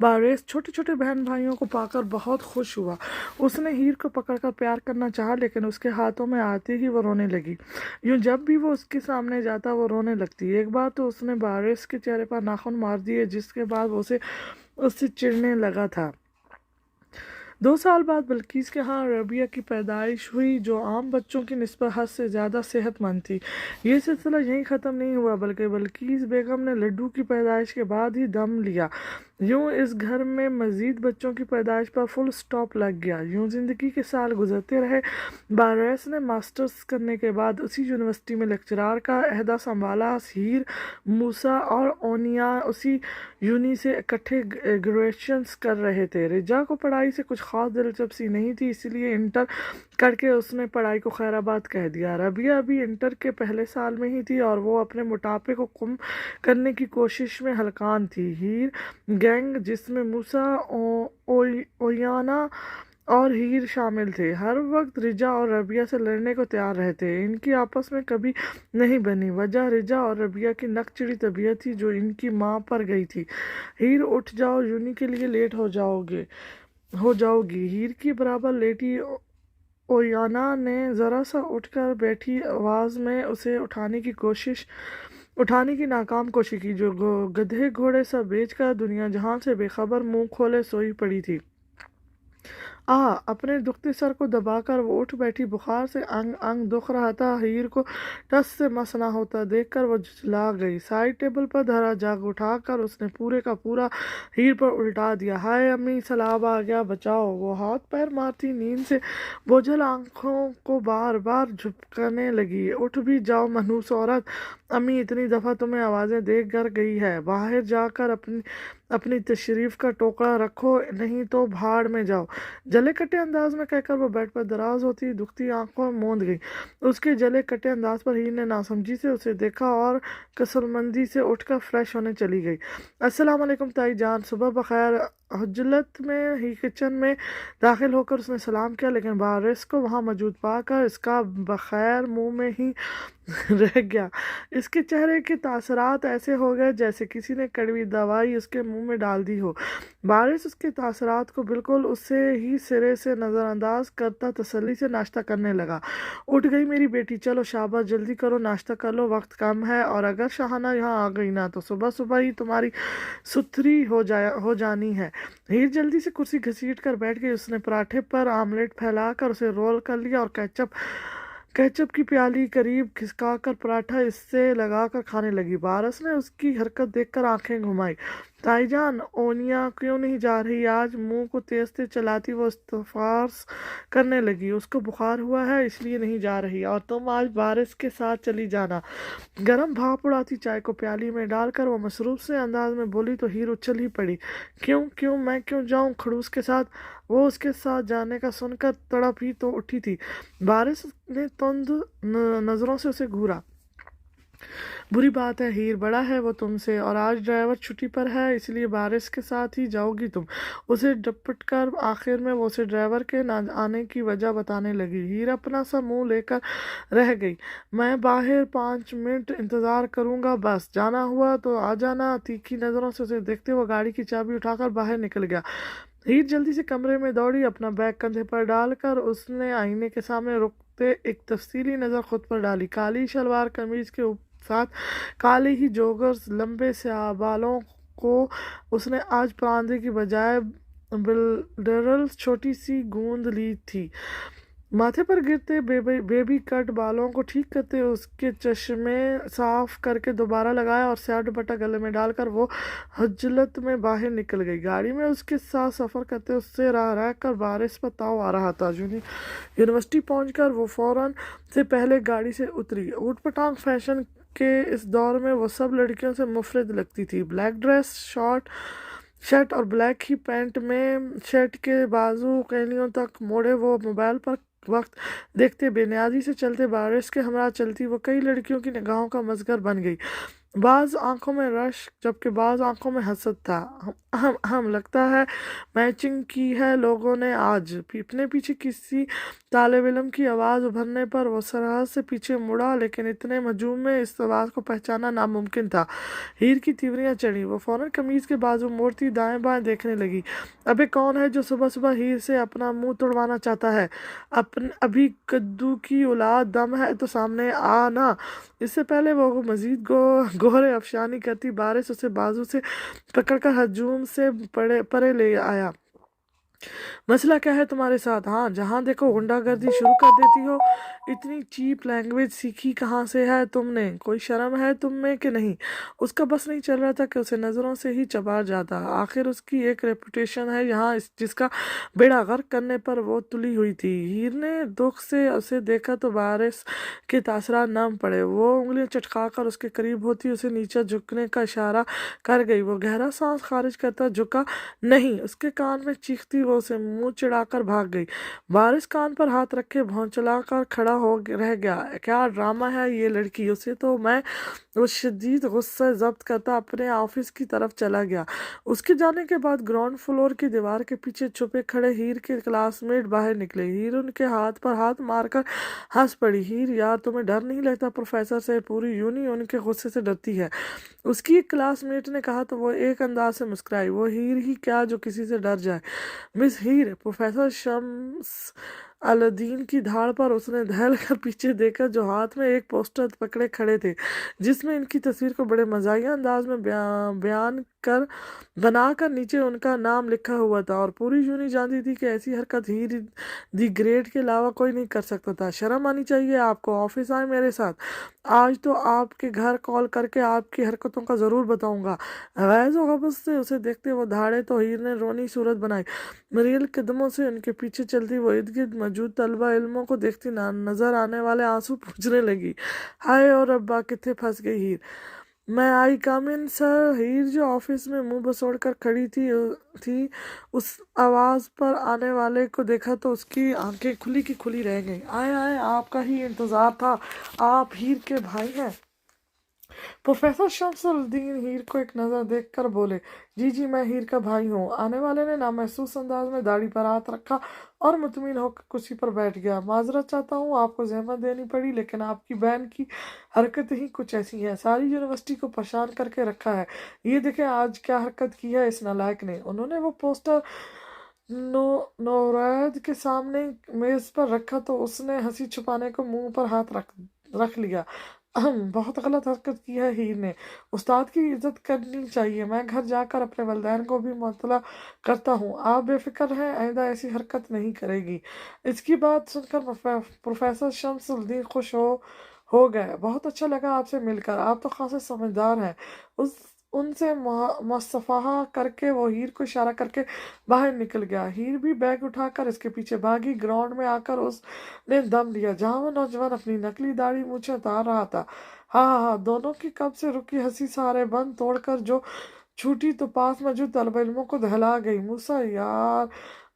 S1: بارس چھوٹے چھوٹے بہن بھائیوں کو پا کر بہت خوش ہوا۔ اس نے ہیر کو پکڑ کر پیار کرنا چاہا، لیکن اس کے ہاتھوں میں آتے ہی وہ رونے لگی۔ یوں جب بھی وہ اس کے سامنے جاتا وہ رونے لگتی۔ ایک بار تو اس نے بارس کے چہرے پر ناخن مار دیے، جس کے بعد وہ اس سے چڑھنے لگا تھا۔ 2 سال بعد بلقیس کے ہاں ربیہ کی پیدائش ہوئی، جو عام بچوں کی نسبت حد سے زیادہ صحت مند تھی۔ یہ سلسلہ یہیں ختم نہیں ہوا، بلکہ بلقیس بیگم نے لڈو کی پیدائش کے بعد ہی دم لیا۔ یوں اس گھر میں مزید بچوں کی پیدائش پر فل سٹاپ لگ گیا۔ یوں زندگی کے سال گزرتے رہے۔ بارس نے ماسٹرز کرنے کے بعد اسی یونیورسٹی میں لیکچرار کا عہدہ سنبھالا۔ ہیر، موسیٰ اور اونیا اسی یونی سے اکٹھے گریجویشنز کر رہے تھے۔ رجا کو پڑھائی سے کچھ خاص دلچسپی نہیں تھی، اس لیے انٹر کر کے اس نے پڑھائی کو خیر آباد کہہ دیا۔ ربیہ ابھی انٹر کے پہلے سال میں ہی تھی اور وہ اپنے موٹاپے کو کم کرنے کی کوشش میں ہلکان تھی۔ ہیر گینگ، جس میں موسیٰ، اویانا اور ہیر شامل تھے، ہر وقت رجا اور ربیہ سے لڑنے کو تیار رہتے۔ ان کی آپس میں کبھی نہیں بنی۔ وجہ رجا اور ربیہ کی نک چڑھی طبیعت تھی، جو ان کی ماں پر گئی تھی۔ ہیر، اٹھ جاؤ، یونی کے لیے لیٹ ہو جاؤ گی۔ ہیر کی برابر لیٹی اویانا نے ذرا سا اٹھ کر بیٹھی آواز میں اسے اٹھانے کی ناکام کوشش کی، جو گدھے گھوڑے سب بیچ کر دنیا جہان سے بے خبر منہ کھولے سوئی پڑی تھی۔ اپنے دکھتے سر کو دبا کر وہ اٹھ بیٹھی۔ بخار سے انگ انگ دکھ رہا تھا۔ ہیر کو ٹس سے مس نہ ہوتا دیکھ کر وہ جھلا گئی۔ سائڈ ٹیبل پر دھرا جگ اٹھا کر اس نے پورے کا پورا ہیر پر الٹا دیا۔ ہائے امی، سیلاب آ گیا، بچاؤ! وہ ہاتھ پیر مارتی نیند سے بوجھل آنکھوں کو بار بار جھپکنے لگی۔ اٹھ بھی جاؤ منحوس عورت! امی اتنی دفعہ تمہیں آوازیں دے کر گئی ہے، باہر جا کر اپنی تشریف کا ٹوکرا رکھو، نہیں تو بھاڑ میں جاؤ! جلے کٹے انداز میں کہہ کر وہ بیڈ پر دراز ہوتی دکھتی آنکھوں موند گئی۔ اس کے جلے کٹے انداز پر ہیر نے ناسمجھی سے اسے دیکھا اور کسلمندی سے اٹھ کر فریش ہونے چلی گئی۔ السلام علیکم تائی جان، صبح بخیر! حجلت میں ہی کچن میں داخل ہو کر اس نے سلام کیا، لیکن بارس کو وہاں موجود پا کر اس کا بخیر منہ میں ہی رہ گیا۔ اس کے چہرے کے تاثرات ایسے ہو گئے جیسے کسی نے کڑوی دوائی اس کے منہ میں ڈال دی ہو۔ بارس اس کے تاثرات کو بالکل اسے ہی سرے سے نظر انداز کرتا تسلی سے ناشتہ کرنے لگا۔ اٹھ گئی میری بیٹی، چلو شاباش، جلدی کرو، ناشتہ کر لو، وقت کم ہے، اور اگر شاہانہ یہاں آ گئی نا تو صبح صبح ہی تمہاری ستھری ہو جانی ہے۔ ہیر جلدی سے کرسی گھسیٹ کر بیٹھ گئی۔ اس نے پراٹھے پر آملیٹ پھیلا کر اسے رول کر لیا اور کیچپ کی پیالی قریب کھسکا کر پراٹھا اس سے لگا کر کھانے لگی۔ بارس نے اس کی حرکت دیکھ کر آنکھیں گھمائی۔ تائی جان، اونیا کیوں نہیں جا رہی آج؟ منہ کو تیز تیز چلاتی وہ استفسار کرنے لگی۔ اس کو بخار ہوا ہے، اس لیے نہیں جا رہی، اور تم آج بارس کے ساتھ چلی جانا۔ گرم بھاپ اڑاتی چائے کو پیالی میں ڈال کر وہ مصروف سے انداز میں بولی تو ہیر اچھل ہی پڑی۔ کیوں میں کیوں جاؤں کھڑوس کے ساتھ؟ وہ اس کے ساتھ جانے کا سن کر تڑپ ہی تو اٹھی تھی۔ بارس نے تند نظروں سے اسے گھورا۔ بری بات ہے ہیر، بڑا ہے وہ تم سے، اور آج ڈرائیور چھٹی پر ہے، اس لیے بارس کے ساتھ ہی جاؤ گی تم؟ اسے ڈپٹ کر آخر میں وہ اسے ڈرائیور کے نہ آنے کی وجہ بتانے لگی۔ ہیر اپنا سا منہ لے کر رہ گئی۔ میں باہر 5 منٹ انتظار کروں گا، بس جانا ہوا تو آ جانا۔ تیکھی نظروں سے اسے دیکھتے وہ گاڑی کی چابی اٹھا کر باہر نکل گیا۔ ہیر جلدی سے کمرے میں دوڑی۔ اپنا بیگ کندھے پر ڈال کر اس نے آئینے کے سامنے رکتے ایک تفصیلی نظر خود پر ڈالی۔ کالی شلوار قمیض کے ساتھ کالے ہی جوگرز، لمبے سیاہ بالوں को उसने आज परांदे की बजाय बिल्डरल छोटी सी गूंद ली थी। माथे पर गिरते बेबी कट बालों को ठीक करते उसके चश्मे साफ करके दोबारा लगाया और स्याह दुपट्टा गले में डालकर वो हजलत में बाहर निकल गई। गाड़ी में उसके साथ सफ़र करते उससे रह रह कर बारिश पर ताव आ रहा था। यूनिवर्सिटी पहुंचकर वो फौरन से पहले गाड़ी से उतरी। ऊट पटांग फैशन के इस दौर में वो सब लड़कियों से मुफरद लगती थी। ब्लैक ड्रेस, शर्ट और ब्लैक ही पैंट में शर्ट के बाजू कैलियों तक मोड़े वो मोबाइल पर वक्त देखते बेनियाजी से चलते बारिश के हमरा चलती वो कई लड़कियों की निगाहों का मजगर बन गई। बाज आंखों में रश जबकि बाज आंखों में हसद था। हम लगता है मैचिंग की है लोगों ने आज। अपने पीछे किसी तालिब इल्म की आवाज़ उभरने पर वो सरहद से पीछे मुड़ा, लेकिन इतने हजूम में इस आवाज़ को पहचाना नामुमकिन था। हीर की तिवरियाँ चढ़ी। वो फौरन कमीज़ के बाजू मोड़ती दाएं बाएं देखने लगी। अबे कौन है जो सुबह सुबह हीर से अपना मुंह तोड़वाना चाहता है? अभी कद्दू की औलाद दम है तो सामने आ ना। इससे पहले वो मजीद गोहरे अफशानी करती बारिश उसे बाजू से पकड़कर हजूम से परे ले आया। मसला क्या है तुम्हारे साथ? हाँ, जहाँ देखो गुंडागर्दी शुरू कर देती हो। इतनी चीप लैंग्वेज सीखी कहाँ से है तुमने? कोई शर्म है तुम में कि नहीं? उसका बस नहीं चल रहा था कि उसे नज़रों से ही चबा जाता। आखिर उसकी एक रेपुटेशन है यहाँ जिसका बेड़ा गर्क करने पर वो तुली हुई थी। हीर ने दुख से उसे देखा तो बारिश के तासरात नम पड़े। वो उंगलियां चटका कर उसके करीब होती उसे नीचे झुकने का इशारा कर गई। वो गहरा सांस खारिज करता झुका नहीं। उसके कान में चीखती वो उसे मुंह चिढ़ाकर भाग गई। बारिश कान पर हाथ रखे भौंचला कर खड़ा हो रह गया। क्या ड्रामा है ये लड़की? उसे तो मैं वो शदीद गुस्सा जब्त करता अपने ऑफिस की तरफ चला गया। उसके जाने के बाद ग्राउंड फ्लोर की दीवार के पीछे छुपे खड़े हीर के क्लासमेट बाहर निकले। हीर उनके हाथ पर हाथ मारकर हंस पड़ी। हीर यार, तुम्हें डर नहीं लगता? प्रोफेसर से पूरी यूनी उनके गुस्से से डरती है, उसकी एक क्लासमेट ने कहा तो वो एक अंदाज से मुस्कुराई। वो हीर ही क्या जो किसी से डर जाए? मिस हीर, प्रोफेसर शम्स अलादीन की धाड़ पर उसने दहल कर पीछे देखा जो हाथ में एक पोस्टर पकड़े खड़े थे जिसमें इनकी तस्वीर को बड़े मजाहिया अंदाज में बयान कर बनाकर नीचे उनका नाम लिखा हुआ था। और पूरी यूनी जानती थी कि ऐसी हरकत हीर दी ग्रेट के अलावा कोई नहीं कर सकता था। शर्म आनी चाहिए आपको। ऑफिस आए मेरे साथ। आज तो आपके घर कॉल करके आपकी हरकतों का ज़रूर बताऊंगा। गैज़ व गबज़ से उसे देखते वो धाड़े तो हीर ने रोनी सूरत बनाई। मरील कदमों से उनके पीछे चलती वो इर्द गिर्द मौजूद तलबा इल्मों को देखती नजर आने वाले आंसू पूछने लगी। हाय और अब्बा, कितने फंस गई हीर? मैं आई कम इन सर? हीर जो ऑफिस में मुंह बसोड़ कर खड़ी थी उस आवाज़ पर आने वाले को देखा तो उसकी आंखें खुली की खुली रह गईं। आए आए, आपका ही इंतज़ार था। आप हीर के भाई हैं? प्रोफेसर शम्सुद्दीन हीर को एक नज़र देखकर बोले, जी जी, मैं हीर का भाई हूँ। आने वाले ने नामहसूस अंदाज में दाढ़ी पर हाथ रखा और मुतमिन होकर कुर्सी पर बैठ गया। माजरत चाहता हूँ, आपको जहमत देनी पड़ी, लेकिन आपकी बहन की हरकत ही कुछ ऐसी है, सारी यूनिवर्सिटी को परेशान करके रखा है। ये देखें आज क्या हरकत की है इस नालायक ने। उन्होंने वो पोस्टर नौराद के सामने मेज पर रखा तो उसने हंसी छुपाने को मुंह पर हाथ रख लिया। बहुत गलत हरकत की है हीर ने। उस्ताद की इज्जत करनी चाहिए। मैं घर जाकर अपने वलदैन को भी मुतला करता हूँ। आप बेफिक्र हैं, आइंदा ऐसी हरकत नहीं करेगी। इसकी बात सुनकर प्रोफेसर शम्सुद्दीन खुश हो गए। बहुत अच्छा लगा आपसे मिलकर, आप तो खासे समझदार हैं। उनसे मुसफ़हा करके वो हीर को इशारा करके बाहर निकल गया। हीर भी बैग उठाकर इसके पीछे भागी। ग्राउंड में आकर उसने दम लिया जहाँ वो नौजवान अपनी नकली दाढ़ी मूछें उतार रहा था। हाँ, दोनों की कब से रुकी हंसी सारे बंद तोड़कर जो छूटी तो पास मौजूद तलबा इल्मों को दहला गई। मूसा यार,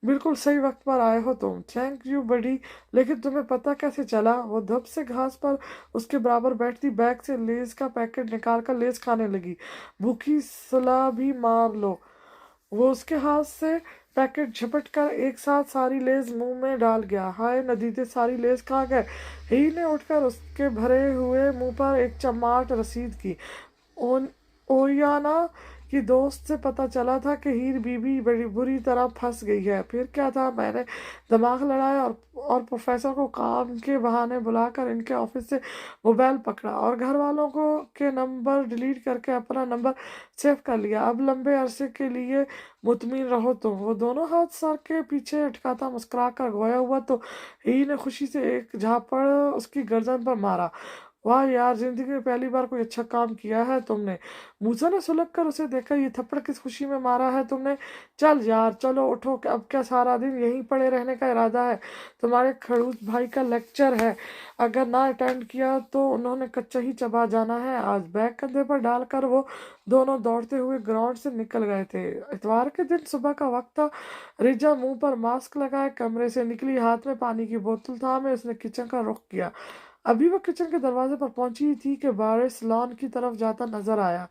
S1: बिल्कुल सही वक्त पर आए हो तुम। थैंक यू बड़ी, लेकिन तुम्हें पता कैसे चला? वो धप से घास पर उसके बराबर बैठती बैग से लेज का पैकेट निकाल कर लेज खाने लगी। भूखी सलाह भी मार लो। वो उसके हाथ से पैकेट झपट कर एक साथ सारी लेज मुंह में डाल गया। हाय नदीते, सारी लेज खा गए। ही ने उठकर उसके भरे हुए मुंह पर एक चमाट रसीद की। ओयाना, कि दोस्त से पता चला था कि हीर बीबी बड़ी बुरी तरह फंस गई है। फिर क्या था, मैंने दिमाग लड़ाया और प्रोफेसर को काम के बहाने बुलाकर इनके ऑफिस से मोबाइल पकड़ा और घर वालों को के नंबर डिलीट करके अपना नंबर सेव कर लिया। अब लंबे अरसे के लिए मुतमिन रहो तुम। वो दोनों हाथ सर के पीछे अटकाता मुस्कुरा कर गोया हुआ तो हीर ने खुशी से एक झापड़ उसकी गर्दन पर मारा। वाह यार, जिंदगी में पहली बार कोई अच्छा काम किया है तुमने। मूसा ने सुलग कर उसे देखा। ये थप्पड़ किस खुशी में मारा है तुमने? चल यार चलो उठो, अब क्या सारा दिन यहीं पड़े रहने का इरादा है? तुम्हारे खड़ूस भाई का लेक्चर है, अगर ना अटेंड किया तो उन्होंने कच्चा ही चबा जाना है आज। बैग कंधे पर डालकर वो दोनों दौड़ते हुए ग्राउंड से निकल गए थे। इतवार के दिन सुबह का वक्त था। रिजा मुंह पर मास्क लगाए कमरे से निकली, हाथ में पानी की बोतल थामे उसने किचन का रुख किया। अभी वो किचन के दरवाजे पर पहुंची ही थी कि बारिश लॉन की तरफ जाता नजर आया।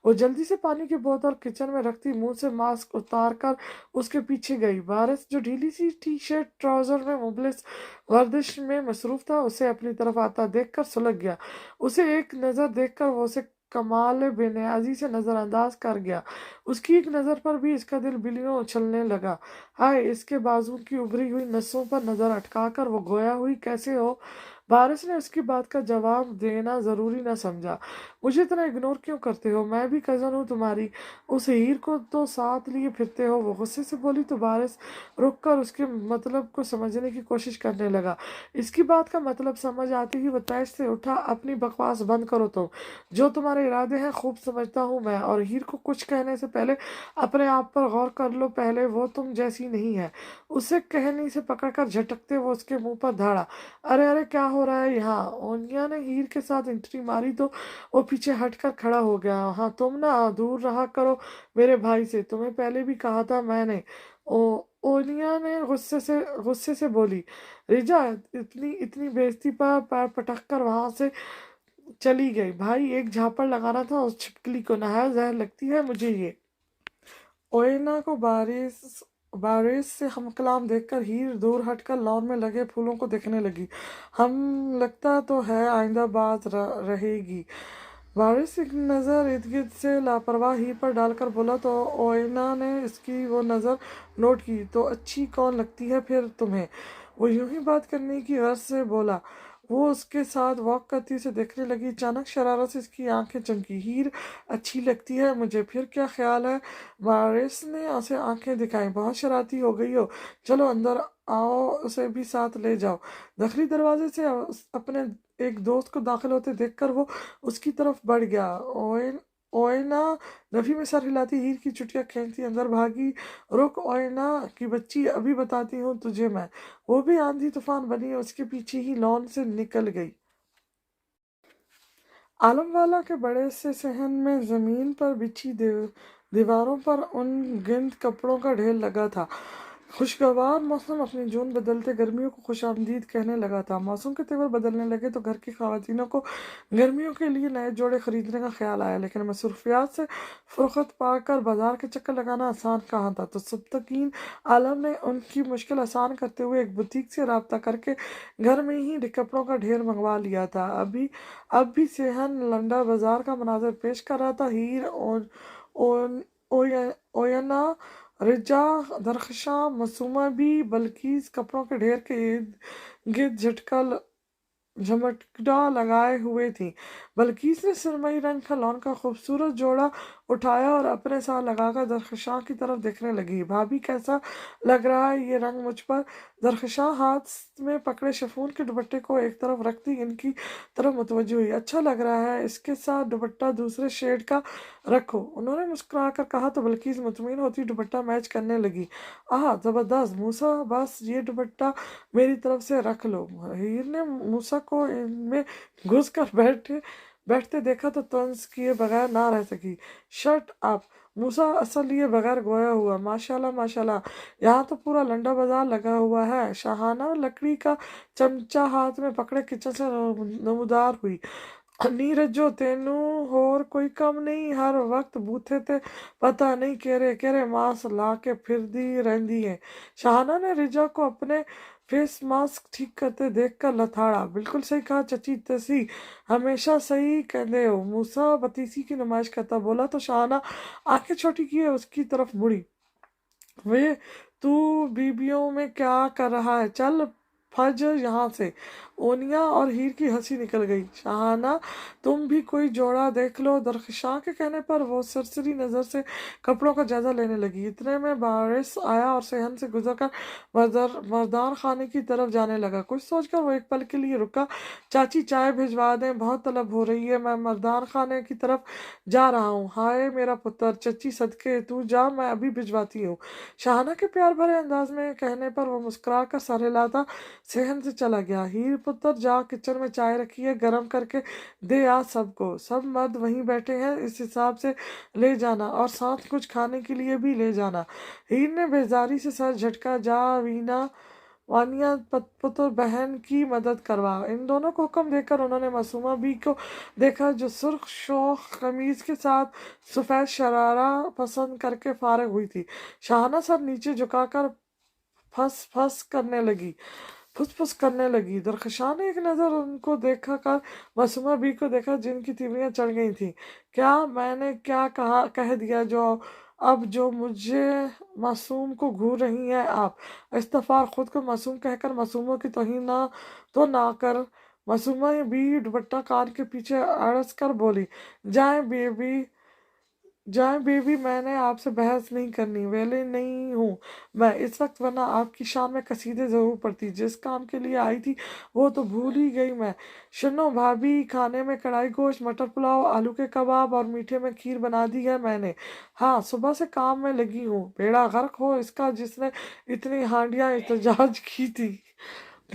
S1: वो जल्दी से पानी की बोतल किचन में रखती मुंह से मास्क उतार कर उसके पीछे गई। बारिश जो ढीली सी टी शर्ट ट्राउजर में मुबलिस वर्जिश में मसरूफ था, उसे अपनी तरफ आता देखकर सुलग गया। उसे एक नजर देखकर वो उसे कमाल बेनियाजी से नजरअंदाज कर गया। उसकी एक नजर पर भी इसका दिल बिलियों उछलने लगा। हाय, इसके बाजू की उभरी हुई नसों पर नजर अटकाकर वो गोया हुई कैसे हो? बारिश ने उसकी बात का जवाब देना जरूरी न समझा। मुझे इतना इग्नोर क्यों करते हो? मैं भी कजन हूँ तुम्हारी। उस हीर को तो साथ लिए फिरते हो, वो गुस्से से बोली तो बारिश रुक कर उसके मतलब को समझने की कोशिश करने लगा। इसकी बात का मतलब समझ आते ही वो तैश से उठा। अपनी बकवास बंद करो तुम। जो तुम्हारे इरादे हैं खूब समझता हूँ मैं, और हीर को कुछ कहने से पहले अपने आप पर गौर कर लो। पहले वो तुम जैसी नहीं है। उसे कहनी से पकड़कर झटकते वो उसके मुंह पर धाड़ा। अरे अरे, क्या हो रहा है यहाँ? ओनिया ने हीर के साथ एंट्री मारी तो वो पीछे हटकर खड़ा हो गया। हाँ, तुम ना दूर रहा करो मेरे भाई से, तुम्हें पहले भी कहा था मैंने। ओ ओनिया ने गुस्से से बोली। रिजा इतनी इतनी बेइज्जती पर पैर पटक कर वहां से चली गई। भाई, एक झापड़ लगाना था उस छिपकली को, नहाया जहर लगती है मुझे ये। ओएना को बारिश से हमकलाम देखकर हीर दूर हटकर लॉन में लगे फूलों को देखने लगी। हम लगता तो है आइंदा बात रहेगी। बारिश एक नज़र इर्द गिर्द से लापरवाह हीर पर डालकर बोला तो ओएना ने इसकी वो नज़र नोट की। तो अच्छी कौन लगती है फिर तुम्हें? वो यूं ही बात करने की गर्ज से बोला। वो उसके साथ वॉक करती उसे देखने लगी। अचानक शरारत से इसकी आंखें चमकी। हीर अच्छी लगती है मुझे, फिर क्या ख्याल है? बारिश ने उसे आंखें दिखाई। बहुत शरारती हो गई हो, चलो अंदर आओ, उसे भी साथ ले जाओ। दखली दरवाजे से अपने एक दोस्त को दाखिल होते देखकर वो उसकी तरफ बढ़ गया। ओएना नफी में सर हिलाती हीर की चुटिया खींचती अंदर भागी। रुक ओएना की बच्ची, अभी बताती हूँ तुझे मैं। वो भी आंधी तूफान बनी, उसके पीछे ही लॉन से निकल गई। आलमवाला के बड़े से सहन में जमीन पर बिछी दीवारों पर अनगिनत कपड़ों का ढेर लगा था। खुशगवार मौसम अपनी जून बदलते गर्मियों को खुशामदीद कहने लगा था। मौसम के तेवर बदलने लगे तो घर की खवातीनों को गर्मियों के लिए नए जोड़े खरीदने का ख्याल आया, लेकिन मसरूफियात से फुर्सत पाकर बाजार के चक्कर लगाना आसान कहाँ था। तो सबतकीन आलम ने उनकी मुश्किल आसान करते हुए एक बुटीक से रब्ता करके घर में ही कपड़ों का ढेर मंगवा लिया था। अब भी सेहन लंडा बाजार का मनाजिर पेश कर रहा था। हीर ओयना, रिजा, दरख्शां, मासूमा भी बल्किस कपड़ों के ढेर के इर्द गिर्द झमटका लगाए हुए थी। बल्किस ने सुरमई रंग का लॉन का खूबसूरत जोड़ा उठाया और अपने साथ लगाकर दरख्शां की तरफ देखने लगी। भाभी, कैसा लग रहा है ये रंग मुझ पर? दरख्शां हाथ में पकड़े शिफॉन के दुपट्टे को एक तरफ रखती इनकी तरफ मुतवज्जो हुई। अच्छा लग रहा है, इसके साथ दुपट्टा दूसरे शेड का रखो, उन्होंने मुस्कुराकर कहा तो बल्किस मुतमिन होती दुपट्टा मैच करने लगी। आह, जबरदस्त मूसा, बस ये दुपट्टा मेरी तरफ से रख लो। हीर ने मूसा को इनमें घुस कर बैठते देखा तो तंज किए बगैर ना रह सकी। Shut up! मूसा असल लिए बगैर गोया हुआ। माशाल्लाह माशाल्लाह, यहाँ तो पूरा लंडा बाजार लगा हुआ है। शाहाना लकड़ी का चमचा हाथ में पकड़े किचन से नमूदार हुई। नीरजो तेनू होर कोई कम नहीं, हर वक्त बूथे ते पता नहीं केरे केरे मास्क ला के फिरदी रहंदी है। शाहाना ने रिजा को अपने फेस मास्क ठीक करते देखकर लथाड़ा। बिल्कुल सही कहा चची, तसी हमेशा सही कहते हो। मूसा बतीसी की नुमाइश करता बोला तो शाहाना आंखें छोटी किए उसकी तरफ मुड़ी। वे तू बीबियों में क्या कर रहा है, चल फज यहाँ से। ओनिया और हीर की हंसी निकल गई। शाहाना तुम भी कोई जोड़ा देख लो। दरख्शां के कहने पर वो सरसरी नजर से कपड़ों का जायजा लेने लगी। इतने में बारिश आया और सेहन से गुजरकर मर्दान खाने की तरफ जाने लगा। कुछ सोचकर वो एक पल के लिए रुका। चाची चाय भिजवा दें, बहुत तलब हो रही है, मैं मर्दान खाने की तरफ जा रहा हूँ। हाय मेरा पुत्र, चची सदके तू जा, मैं अभी भिजवाती हूँ। शाहाना के प्यार भरे अंदाज में कहने पर वो मुस्कुरा कर सर हिलाता सेहन से चला गया। हीर पुत्र जा, किचन में चाय रखी है, गरम करके दे आज सबको। सब मर्द वहीं बैठे हैं, इस हिसाब से ले जाना, और साथ कुछ खाने के लिए भी ले जाना। हीर ने बेजारी से सर झटका। जा वीना, वानिया पुत्र बहन की मदद करवा। इन दोनों को हुक्म देकर उन्होंने मासूमा बी को देखा जो सुर्ख शोख कमीज के साथ सफेद शरारा पसंद करके फारिग हुई थी। शाहाना सर नीचे झुकाकर फस फस करने लगी, फुसफुस करने लगी। दरख्शां ने एक नज़र उनको देखा कर मासूमा बी को देखा जिनकी तिवड़ियां चढ़ गई थी। क्या मैंने क्या कह दिया जो अब जो मुझे मासूम को घूर रही हैं आप? इस्तफार, खुद को मासूम कहकर मासूमों की तौहीन ना कर। मासूमा बी दुपट्टा कान के पीछे अड़स कर बोली, जाए बेबी, मैंने आपसे बहस नहीं करनी, वेले नहीं हूँ मैं इस वक्त, वरना आपकी शाम में कसीदे जरूर पड़ती। जिस काम के लिए आई थी वो तो भूल ही गई मैं। सुनो भाभी, खाने में कढ़ाई गोश्त, मटर पुलाव, आलू के कबाब और मीठे में खीर बना दी है मैंने। हाँ, सुबह से काम में लगी हूँ। बेड़ा गर्क हो इसका जिसने इतनी हांडियां एहतजाज की थी।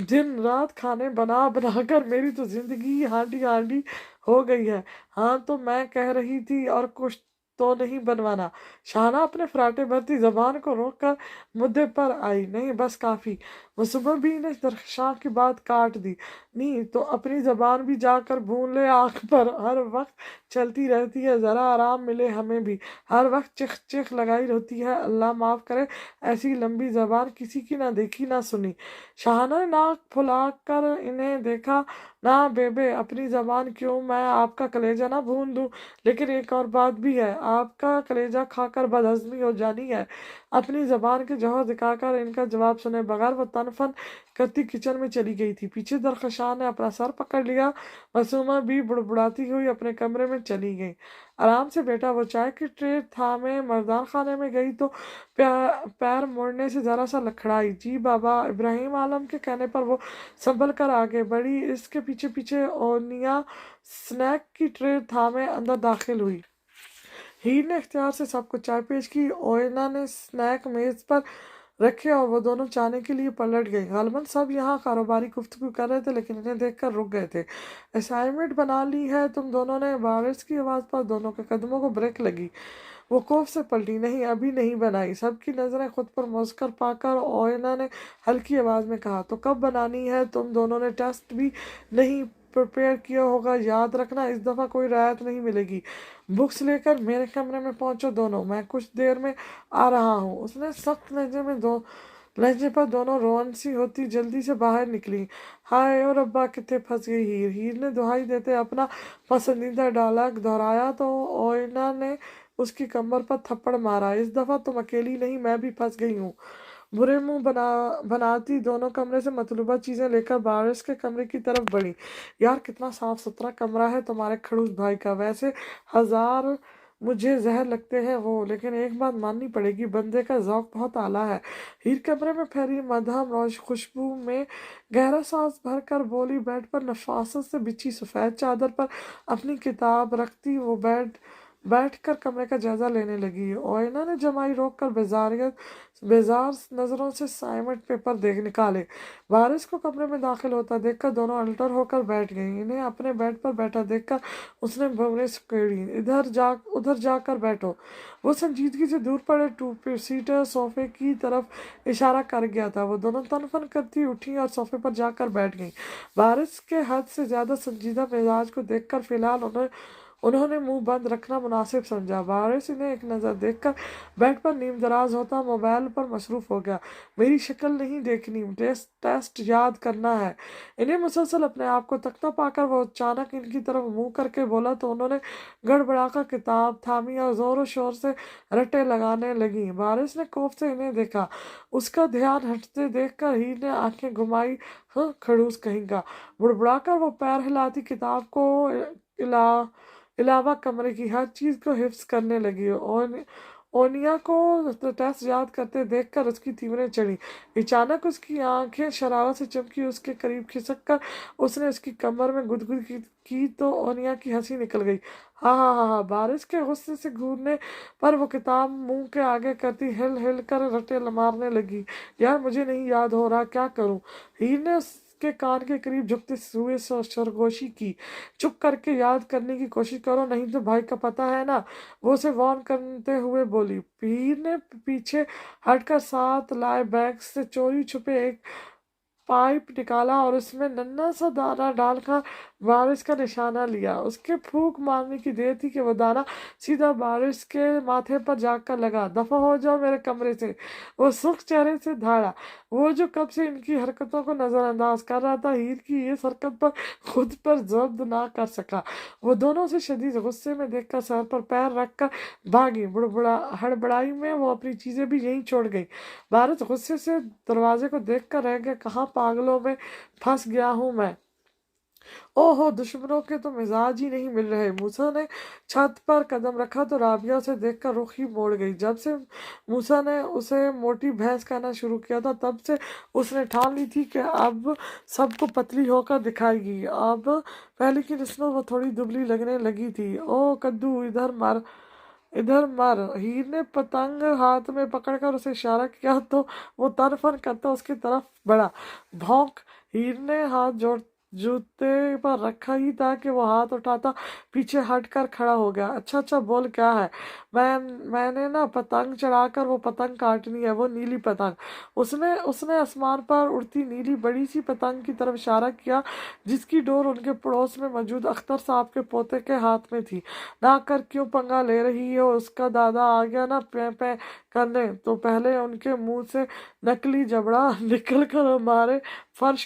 S1: दिन रात खाने बना बना कर मेरी तो जिंदगी हांडी हांडी हो गई है। हाँ तो मैं कह रही थी, और कुछ तो नहीं बनवाना? शाहाना अपने फराटे भरती जबान को रोक कर मुद्दे पर आई। नहीं बस काफी। मुसम्मा बी ने दरख्शां की बात काट दी। नहीं तो अपनी जबान भी जाकर भून ले, आंख पर हर वक्त चलती रहती है, जरा आराम मिले हमें भी। हर वक्त चिख चिख लगाई रहती है, अल्लाह माफ करे ऐसी लंबी जबान किसी की ना देखी ना सुनी। शाहाना ने नाक फुला कर इन्हें देखा। ना बेबे, अपनी जबान क्यों, मैं आपका कलेजा ना भून दूं, लेकिन एक और बात भी है, आपका कलेजा खाकर बदहजमी हो जानी है। अपनी जबान के जौहर दिखाकर इनका जवाब सुने बगैर वो तनफन करती किचन में चली गई थी। पीछे दरख्शां ने अपना सर पकड़ लिया। मासूमा भी बुड़बुड़ाती हुई अपने कमरे में चली गई। आराम से बेटा, वो चाय की ट्रे थामे मर्दान खाने में गई तो पैर मोड़ने से जरा सा लखड़ाई। जी बाबा। इब्राहिम आलम के कहने पर वो संभल कर आगे बढ़ी। इसके पीछे पीछे ओनिया स्नैक की ट्रे थामे अंदर दाखिल हुई। हीर ने इख्तियार से सबको चाय पेश की। ओयना ने स्नैक मेज पर रखे और वो दोनों चाहने के लिए पलट गए। गालबन सब यहाँ कारोबारी गुफ्तगू कर रहे थे, लेकिन इन्हें देखकर रुक गए थे। असाइनमेंट बना ली है तुम दोनों ने? बारिश की आवाज़ पर दोनों के कदमों को ब्रेक लगी। वो खौफ से पलटी। नहीं, अभी नहीं बनाई। सबकी नजरें खुद पर मुस्कर पाकर ओयना ने हल्की आवाज में कहा, तो कब बनानी है? तुम दोनों ने टेस्ट भी नहीं प्रिपेयर किया होगा, याद रखना इस दफ़ा कोई राहत नहीं मिलेगी। बुक्स लेकर मेरे कमरे में पहुंचो दोनों, मैं कुछ देर में आ रहा हूँ। उसने सख्त लहजे पर दोनों रोन सी होती जल्दी से बाहर निकली। हाय और अब्बा, कितने फंस गई हीर। हीर ने दुहाई देते अपना पसंदीदा डायलॉग दोहराया तो ओयना ने उसकी कमर पर थप्पड़ मारा। इस दफा तुम अकेली नहीं, मैं भी फंस गई हूँ। बुरे मुंह बनाती दोनों कमरे से मतलूबा चीजें लेकर बारिश के कमरे की तरफ बढ़ी। यार कितना साफ सुथरा कमरा है तुम्हारे खड़ूस भाई का। वैसे हजार मुझे जहर लगते हैं वो, लेकिन एक बात माननी पड़ेगी, बंदे का ज़ौक बहुत आला है। हीर कमरे में फैली मध्यम रोज खुशबू में गहरा सांस भर कर बोली। बेड पर नफासत से बिछी सफ़ेद चादर पर अपनी किताब रखती वो बेड बैठ कर कमरे का जायजा लेने लगी। ओयना ने जमाई रोक कर बेजार नजरों से असाइनमेंट पेपर देख निकाले। वारिस को कमरे में दाखिल होता देखकर दोनों अलटर होकर बैठ गईं। इन्हें अपने बेड पर बैठा देखकर उसने भौरें सुकेड़ी। उधर जाकर बैठो। वो संजीदगी से दूर पड़े टू सीटर सोफे की तरफ इशारा कर गया था। वो दोनों तनफन करती उठी और सोफे पर जाकर बैठ गईं। वारिस के हद से ज्यादा संजीदा मिजाज को देखकर फिलहाल उन्होंने मुंह बंद रखना मुनासिब समझा। वारिस इन्हें एक नज़र देखकर बेड पर नीम दराज होता मोबाइल पर मसरूफ हो गया। मेरी शक्ल नहीं देखनी, टेस्ट याद करना है। इन्हें मुसलसल अपने आप को तकता पाकर वो अचानक इनकी तरफ मुंह करके बोला तो उन्होंने गड़बड़ाकर किताब थामी और जोर शोर से रट्टे लगाने लगी। वारिस ने खौफ से इन्हें देखा। उसका ध्यान हटते देखकर हीर ने आंखें घुमाई। हाँ, खड़ूस कहेगा। बुड़बुड़ाकर वो पैर हिलाती किताब को इलावा कमरे की हर चीज को हिफ्ज करने लगी। ओनिया को टेस्ट याद करते देखकर उसकी तीव्रें चढ़ी। अचानक उसकी आंखें शरारत से चमकी। उसके करीब खिसक कर उसने उसकी कमर में गुदगुद की तो ओनिया की हंसी निकल गई। हाँ हाँ हाँ हाँ। बारिश के गुस्से से घूरने पर वो किताब मुंह के आगे करती हिल हिल कर रटे मारने लगी। यार मुझे नहीं याद हो रहा, क्या करूं? हीर ने के कान के करीब झुकते हुए सरगोशी की। चुप करके याद करने की कोशिश करो, नहीं तो भाई का पता है ना, वो उसे वार्न करते हुए बोली। पीर ने पीछे हटकर साथ लाए बैग से चोरी छुपे एक पाइप निकाला और उसमें नन्हा सा दाना डालकर बारिश का निशाना लिया। उसके फूंक मारने की देर थी कि वो दाना सीधा बारिश के माथे पर जाकर लगा। दफा हो जाओ मेरे कमरे से, वो सुख चेहरे से धाड़ा। वो जो कब से इनकी हरकतों को नजरअंदाज कर रहा था, हीर की इस हरकत पर खुद पर जब्त ना कर सका। वो दोनों से शदीद गुस्से में देखकर सर पर पैर रखकर भागी। हड़बड़ाई में वो अपनी चीजें भी यहीं छोड़ गई। बारिश गुस्से से दरवाजे को देखकर रह गया। कहाँ पागलों में फंस गया हूं मैं। ओहो, दुश्मनों के तो मिजाज ही नहीं मिल रहे। मूसा ने छत पर कदम रखा तो राबिया उसे देखकर रुख ही मोड़ गई। जब से मूसा ने उसे मोटी भैंस कहना शुरू किया था तब से उसने ठान ली थी कि अब सबको पतली होकर दिखाएगी। अब पहले की नस्लों वो थोड़ी दुबली लगने लगी थी। ओ कद्दू, इधर मर, इधर मर। हीर ने पतंग हाथ में पकड़कर उसे इशारा किया तो वो तनफन करता उसकी तरफ बढ़ा। भौंक। हीर ने हाथ जूते पर रखा ही था कि वो हाथ उठाता पीछे हटकर खड़ा हो गया। अच्छा अच्छा, बोल क्या है? मैंने ना पतंग चढ़ाकर वो पतंग काटनी है, वो नीली पतंग। उसने उसने आसमान पर उड़ती नीली बड़ी सी पतंग की तरफ इशारा किया जिसकी डोर उनके पड़ोस में मौजूद अख्तर साहब के पोते के हाथ में थी। ना कर, क्यों पंगा ले रही हो? उसका दादा आ गया ना पे पे करने तो पहले उनके मुंह से नकली जबड़ा निकल कर हमारे फर्श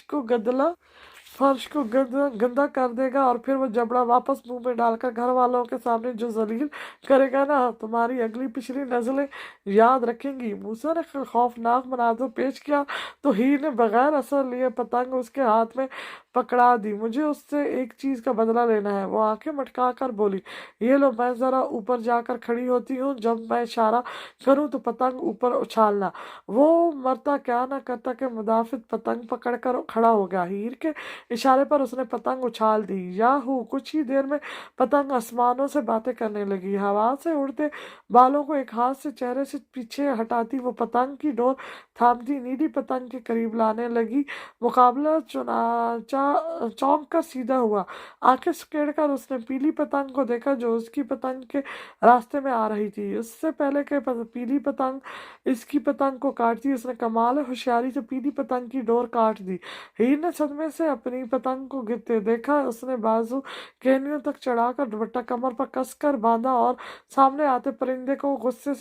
S1: को गंदा कर देगा और फिर वो जबड़ा वापस मुंह में डालकर घर वालों के सामने जो जलील करेगा ना, तुम्हारी अगली पिछली नस्लें याद रखेंगी। मूसा ने खौफनाक मनाजर पेश किया तो हीर ने बगैर असर लिए पतंग उसके हाथ में पकड़ा दी। मुझे उससे एक चीज का बदला लेना है। वो आंखें मटका कर बोली। ये लो, मैं जरा ऊपर जाकर खड़ी होती हूँ, जब मैं इशारा करूँ तो पतंग ऊपर उछालना। वो मरता क्या ना करता कि मुदाफित पतंग पकड़कर खड़ा हो गया। हीर के इशारे पर उसने पतंग उछाल दी। याहू! कुछ ही देर में पतंग आसमानों से बातें करने लगी। हवा से उड़ते बालों को एक हाथ से चेहरे से पीछे हटाती वो पतंग की डोर थामती नीली पतंग के करीब लाने लगी। मुकाबला चौंक कर सीधा हुआ। आंखें सुकेड़ कर उसने पीली पतंग को देखा जो उसकी पतंग के रास्ते में आ रही थी। उससे पहले के पीली पतंग इसकी पतंग को काटती, उसने कमाल होशियारी से पीली पतंग की डोर काट दी। हीर ने सदमे से अपनी पतंग को गिरते देखा। उसने बाजू केनियों तक चढ़ाकर दुपट्टा कमर पर कसकर बांधा और सामने आते परांदे को गुस्से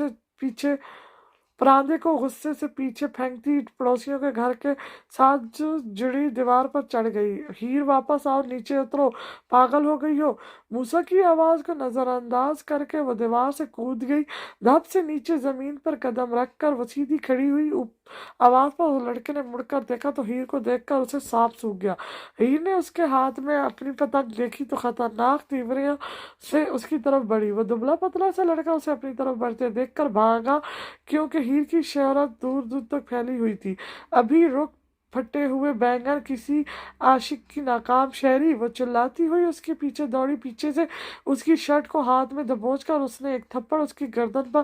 S1: से पीछे फेंकती पड़ोसियों के घर के साथ जो जुड़ी दीवार पर चढ़ गई। हीर, वापस आओ, नीचे उतरो, पागल हो गई हो? मूसा की आवाज को नजरअंदाज करके वो दीवार से कूद गई। धप से नीचे जमीन पर कदम रखकर वो सीधी खड़ी हुई। आवाज पर उस लड़के ने मुड़कर देखा तो हीर को देखकर उसे सांप सूख गया। हीर ने उसके हाथ में अपनी पतंग देखी तो खतरनाक तीव्रियों से उसकी तरफ बढ़ी। वो दुबला पतला सा लड़का उसे अपनी तरफ बढ़ते देखकर भागा क्योंकि हीर की शहरत दूर दूर तक फैली हुई थी। अभी रुक پھٹے ہوئے بینگن کسی عاشق کی ناکام شاعری۔ وہ چلاتی ہوئی اس کے پیچھے دوڑی، پیچھے سے اس کی شرٹ کو ہاتھ میں دبوچ کر اس نے ایک تھپڑ اس کی گردن پر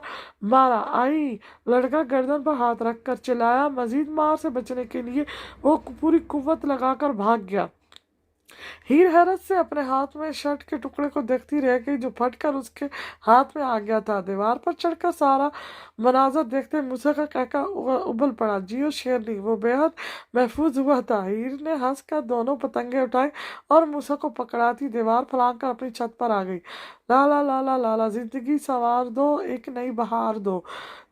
S1: مارا۔ آئی! لڑکا گردن پر ہاتھ رکھ کر چلایا۔ مزید مار سے بچنے کے لیے وہ پوری قوت لگا کر بھاگ گیا۔ ہیر حیرت سے اپنے ہاتھ میں شرٹ کے ٹکڑے کو دیکھتی رہ گئی جو پھٹ کر اس کے ہاتھ میں آ گیا تھا۔ دیوار پر چڑھ کر سارا مناظر دیکھتے موسیٰ کا قہقہ ابل پڑا۔ جیو شیرنی! وہ بے حد محظوظ ہوا تھا۔ ہیر نے ہنس کر دونوں پتنگیں اٹھائی اور موسیٰ کو پکڑاتی دیوار پھلانگ کر اپنی چھت پر آ گئی۔ لالا لالا لالا، زندگی سنوار دو، ایک نئی بہار دو،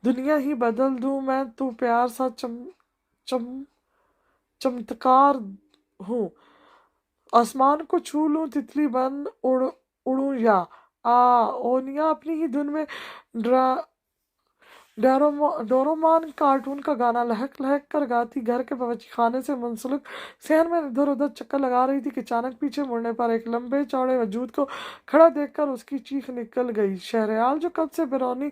S1: دنیا ہی بدل دوں میں، تو پیار سا چمتکار ہوں، آسمان کو چھو لوں، تتلی بن اڑوں یا اونیا اپنی ہی دھن میں ڈوریمون کارٹون کا گانا لہک لہک کر گاتی گھر کے باورچی خانے سے منسلک صحن میں ادھر ادھر چکر لگا رہی تھی کہ اچانک پیچھے مڑنے پر ایک لمبے چوڑے وجود کو کھڑا دیکھ کر اس کی چیخ نکل گئی۔ شہریار جو کب سے بیرونی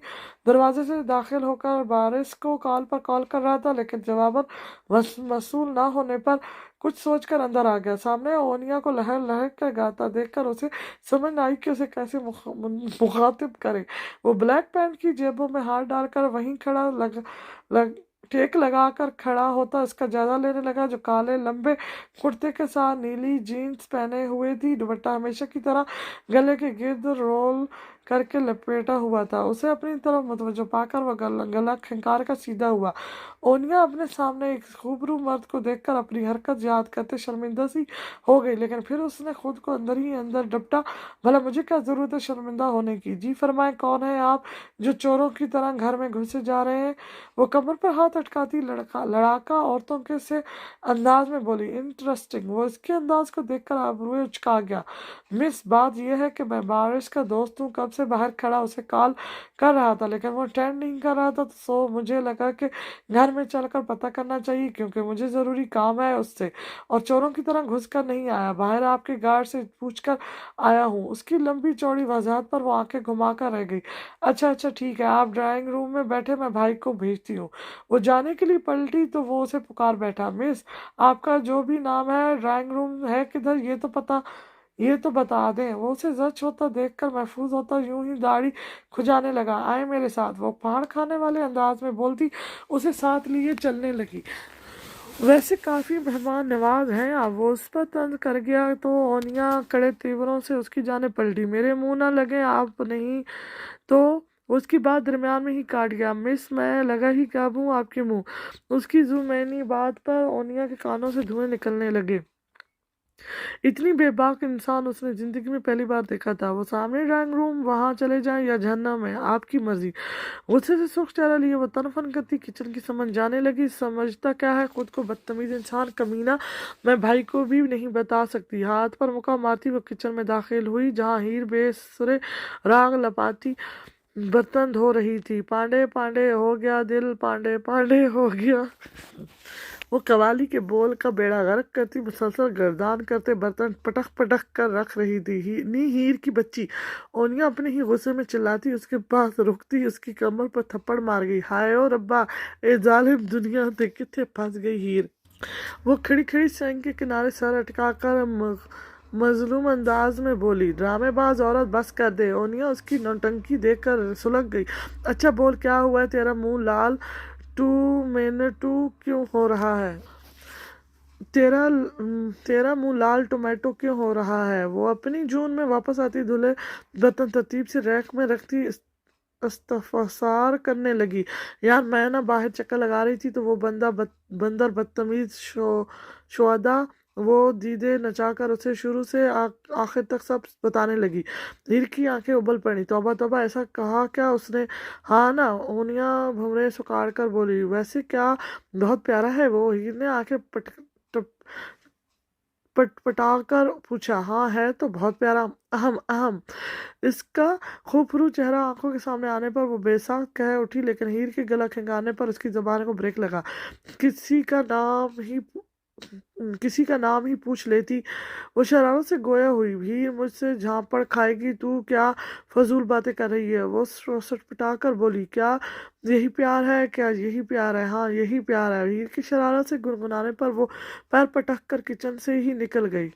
S1: دروازے سے داخل ہو کر بارش کو کال پر کال کر رہا تھا لیکن جواباً موصول نہ ہونے پر کچھ سوچ کر اندر آ گیا۔ سامنے اونیا کو لہر لہر کر گاتا دیکھ کر اسے سمجھ نہ آئی کہ اسے کیسے مخاطب کرے۔ وہ بلیک پینٹ کی جیبوں میں ہاتھ ڈال کر وہیں کھڑا ٹیک لگا کر کھڑا ہوتا اس کا جائزہ لینے لگا جو کالے لمبے کرتے کے ساتھ نیلی جینز پہنے ہوئے تھی۔ دوپٹہ ہمیشہ کی طرح گلے کے گرد رول کر کے لپیٹا ہوا تھا۔ اسے اپنی طرف متوجہ پا کر وہ گلا کھنکار کر سیدھا ہوا۔ اونیا اپنے سامنے ایک خوبرو مرد کو دیکھ کر اپنی حرکت یاد کرتے شرمندہ سی ہو گئی، لیکن پھر اس نے خود کو اندر ہی اندر ڈپٹا، بھلا مجھے کیا ضرورت ہے شرمندہ ہونے کی؟ جی فرمائیں، کون ہیں آپ جو چوروں کی طرح گھر میں گھسے جا رہے ہیں؟ وہ کمر پر ہاتھ اٹکاتی لڑاکا عورتوں کے سے انداز میں بولی۔ انٹرسٹنگ! وہ اس کے انداز کو دیکھ کر آبروئیں اچکا گیا۔ مس، بات یہ ہے کہ میں بارش کا دوست ہوں، کب سے باہر کھڑا اسے کال کر رہا تھا لیکن وہ اٹینڈ نہیں کر رہا تھا، سو مجھے لگا کہ گھر میں چل کر پتہ کرنا چاہیے کیونکہ مجھے ضروری کام ہے اس سے، اور چوروں کی طرح گھس کر نہیں آیا، باہر آپ کے گارڈ سے پوچھ کر آیا ہوں۔ اس کی لمبی چوڑی وضاحت پر وہ آنکھیں گھما کر رہ گئی۔ اچھا اچھا ٹھیک ہے، آپ ڈرائنگ روم میں بیٹھے، میں بھائی کو بھیجتی ہوں۔ وہ جانے کے لیے پلٹی تو وہ اسے پکار بیٹھا۔ مس، آپ کا جو بھی نام ہے، ڈرائنگ روم ہے کدھر یہ تو بتا دیں۔ وہ اسے زچ ہوتا دیکھ کر محظوظ ہوتا یوں ہی داڑھی کھجانے لگا۔ آئیں میرے ساتھ، وہ پہاڑ کھانے والے انداز میں بولتی اسے ساتھ لیے چلنے لگی۔ ویسے کافی مہمان نواز ہیں آپ، وہ اس پر طنز کر گیا تو اونیا کڑے تیوروں سے اس کی جانب پلٹی۔ میرے منہ نہ لگیں آپ، نہیں تو اس کی بات درمیان میں ہی کاٹ گیا۔ مس، میں لگا ہی کب ہوں آپ کے منہ؟ اس کی زمینی بات پر اونیا کے کانوں سے دھوئیں نکلنے لگے۔ اتنی بے باک انسان اس نے زندگی میں پہلی بار دیکھا تھا۔ وہ سامنے ڈرائنگ روم، وہاں چلے جائیں یا جہنم میں، آپ کی مرضی۔ غصے سے سرخ چہرہ لیے وہ تن فن کرتی کچن کی سمجھ جانے لگی۔ سمجھتا کیا ہے خود کو، بدتمیز انسان، کمینہ! میں بھائی کو بھی نہیں بتا سکتی۔ ہاتھ پر مکہ مارتی وہ کچن میں داخل ہوئی جہاں ہیر بے سرے راگ لپاتی برتن دھو رہی تھی۔ پانڈے پانڈے ہو گیا دل، پانڈے پانڈے ہو گیا۔ وہ قوالی کے بول کا بیڑا غرق کرتی مسلسل گردان کرتے برتن پٹک پٹک کر رکھ رہی تھی۔ نی ہیر کی بچی! اونیا اپنے ہی غصے میں چلاتی اس کے پاس رکتی اس کی کمر پر تھپڑ مار گئی۔ ہائے او ربا، اے ظالم دنیا تے کتھے پھنس گئی ہیر! وہ کھڑی کھڑی سینک کے کنارے سر اٹکا کر مظلوم انداز میں بولی۔ ڈرامے باز عورت، بس کر دے! اونیا اس کی نوٹنکی دیکھ کر سلگ گئی۔ اچھا بول، کیا ہوا ہے؟ تیرا منہ لال ٹومیٹو کیوں ہو رہا ہے؟ تیرا منہ لال ٹومیٹو کیوں ہو رہا ہے؟ وہ اپنی جون میں واپس آتی دھلے برتن ترتیب سے ریک میں رکھتی استفسار کرنے لگی۔ یار میں نہ باہر چکر لگا رہی تھی تو وہ بندر بدتمیز شعدہ وہ دیدے نچا کر اسے شروع سے آخر تک سب بتانے لگی۔ ہیر کی آنکھیں ابل پڑیں۔ توبہ توبہ، ایسا کہا کیا اس نے؟ ہاں نا، اونیا بھنورے سکاڑ کر بولی۔ ویسے کیا بہت پیارا ہے وہ؟ ہیر نے آنکھیں پٹا کر پوچھا۔ ہاں ہے تو بہت پیارا، اہم اہم۔ اس کا خوبرو چہرہ آنکھوں کے سامنے آنے پر وہ بے ساکھ کہہ اٹھی لیکن ہیر کے گلا کھنکارنے پر اس کی زبان کو بریک لگا۔ کسی کا نام ہی किसी का नाम ही पूछ लेती। वो शरारत से गोया हुई, भीड़ मुझसे झापड़ खाएगी, तू क्या फजूल बातें कर रही है। वो सटपटा कर बोली, क्या यही प्यार है, क्या यही प्यार है? हाँ यही प्यार है। भीड़ की शरारत से गुनगुनाने पर वो पैर पटक कर किचन से ही निकल गई।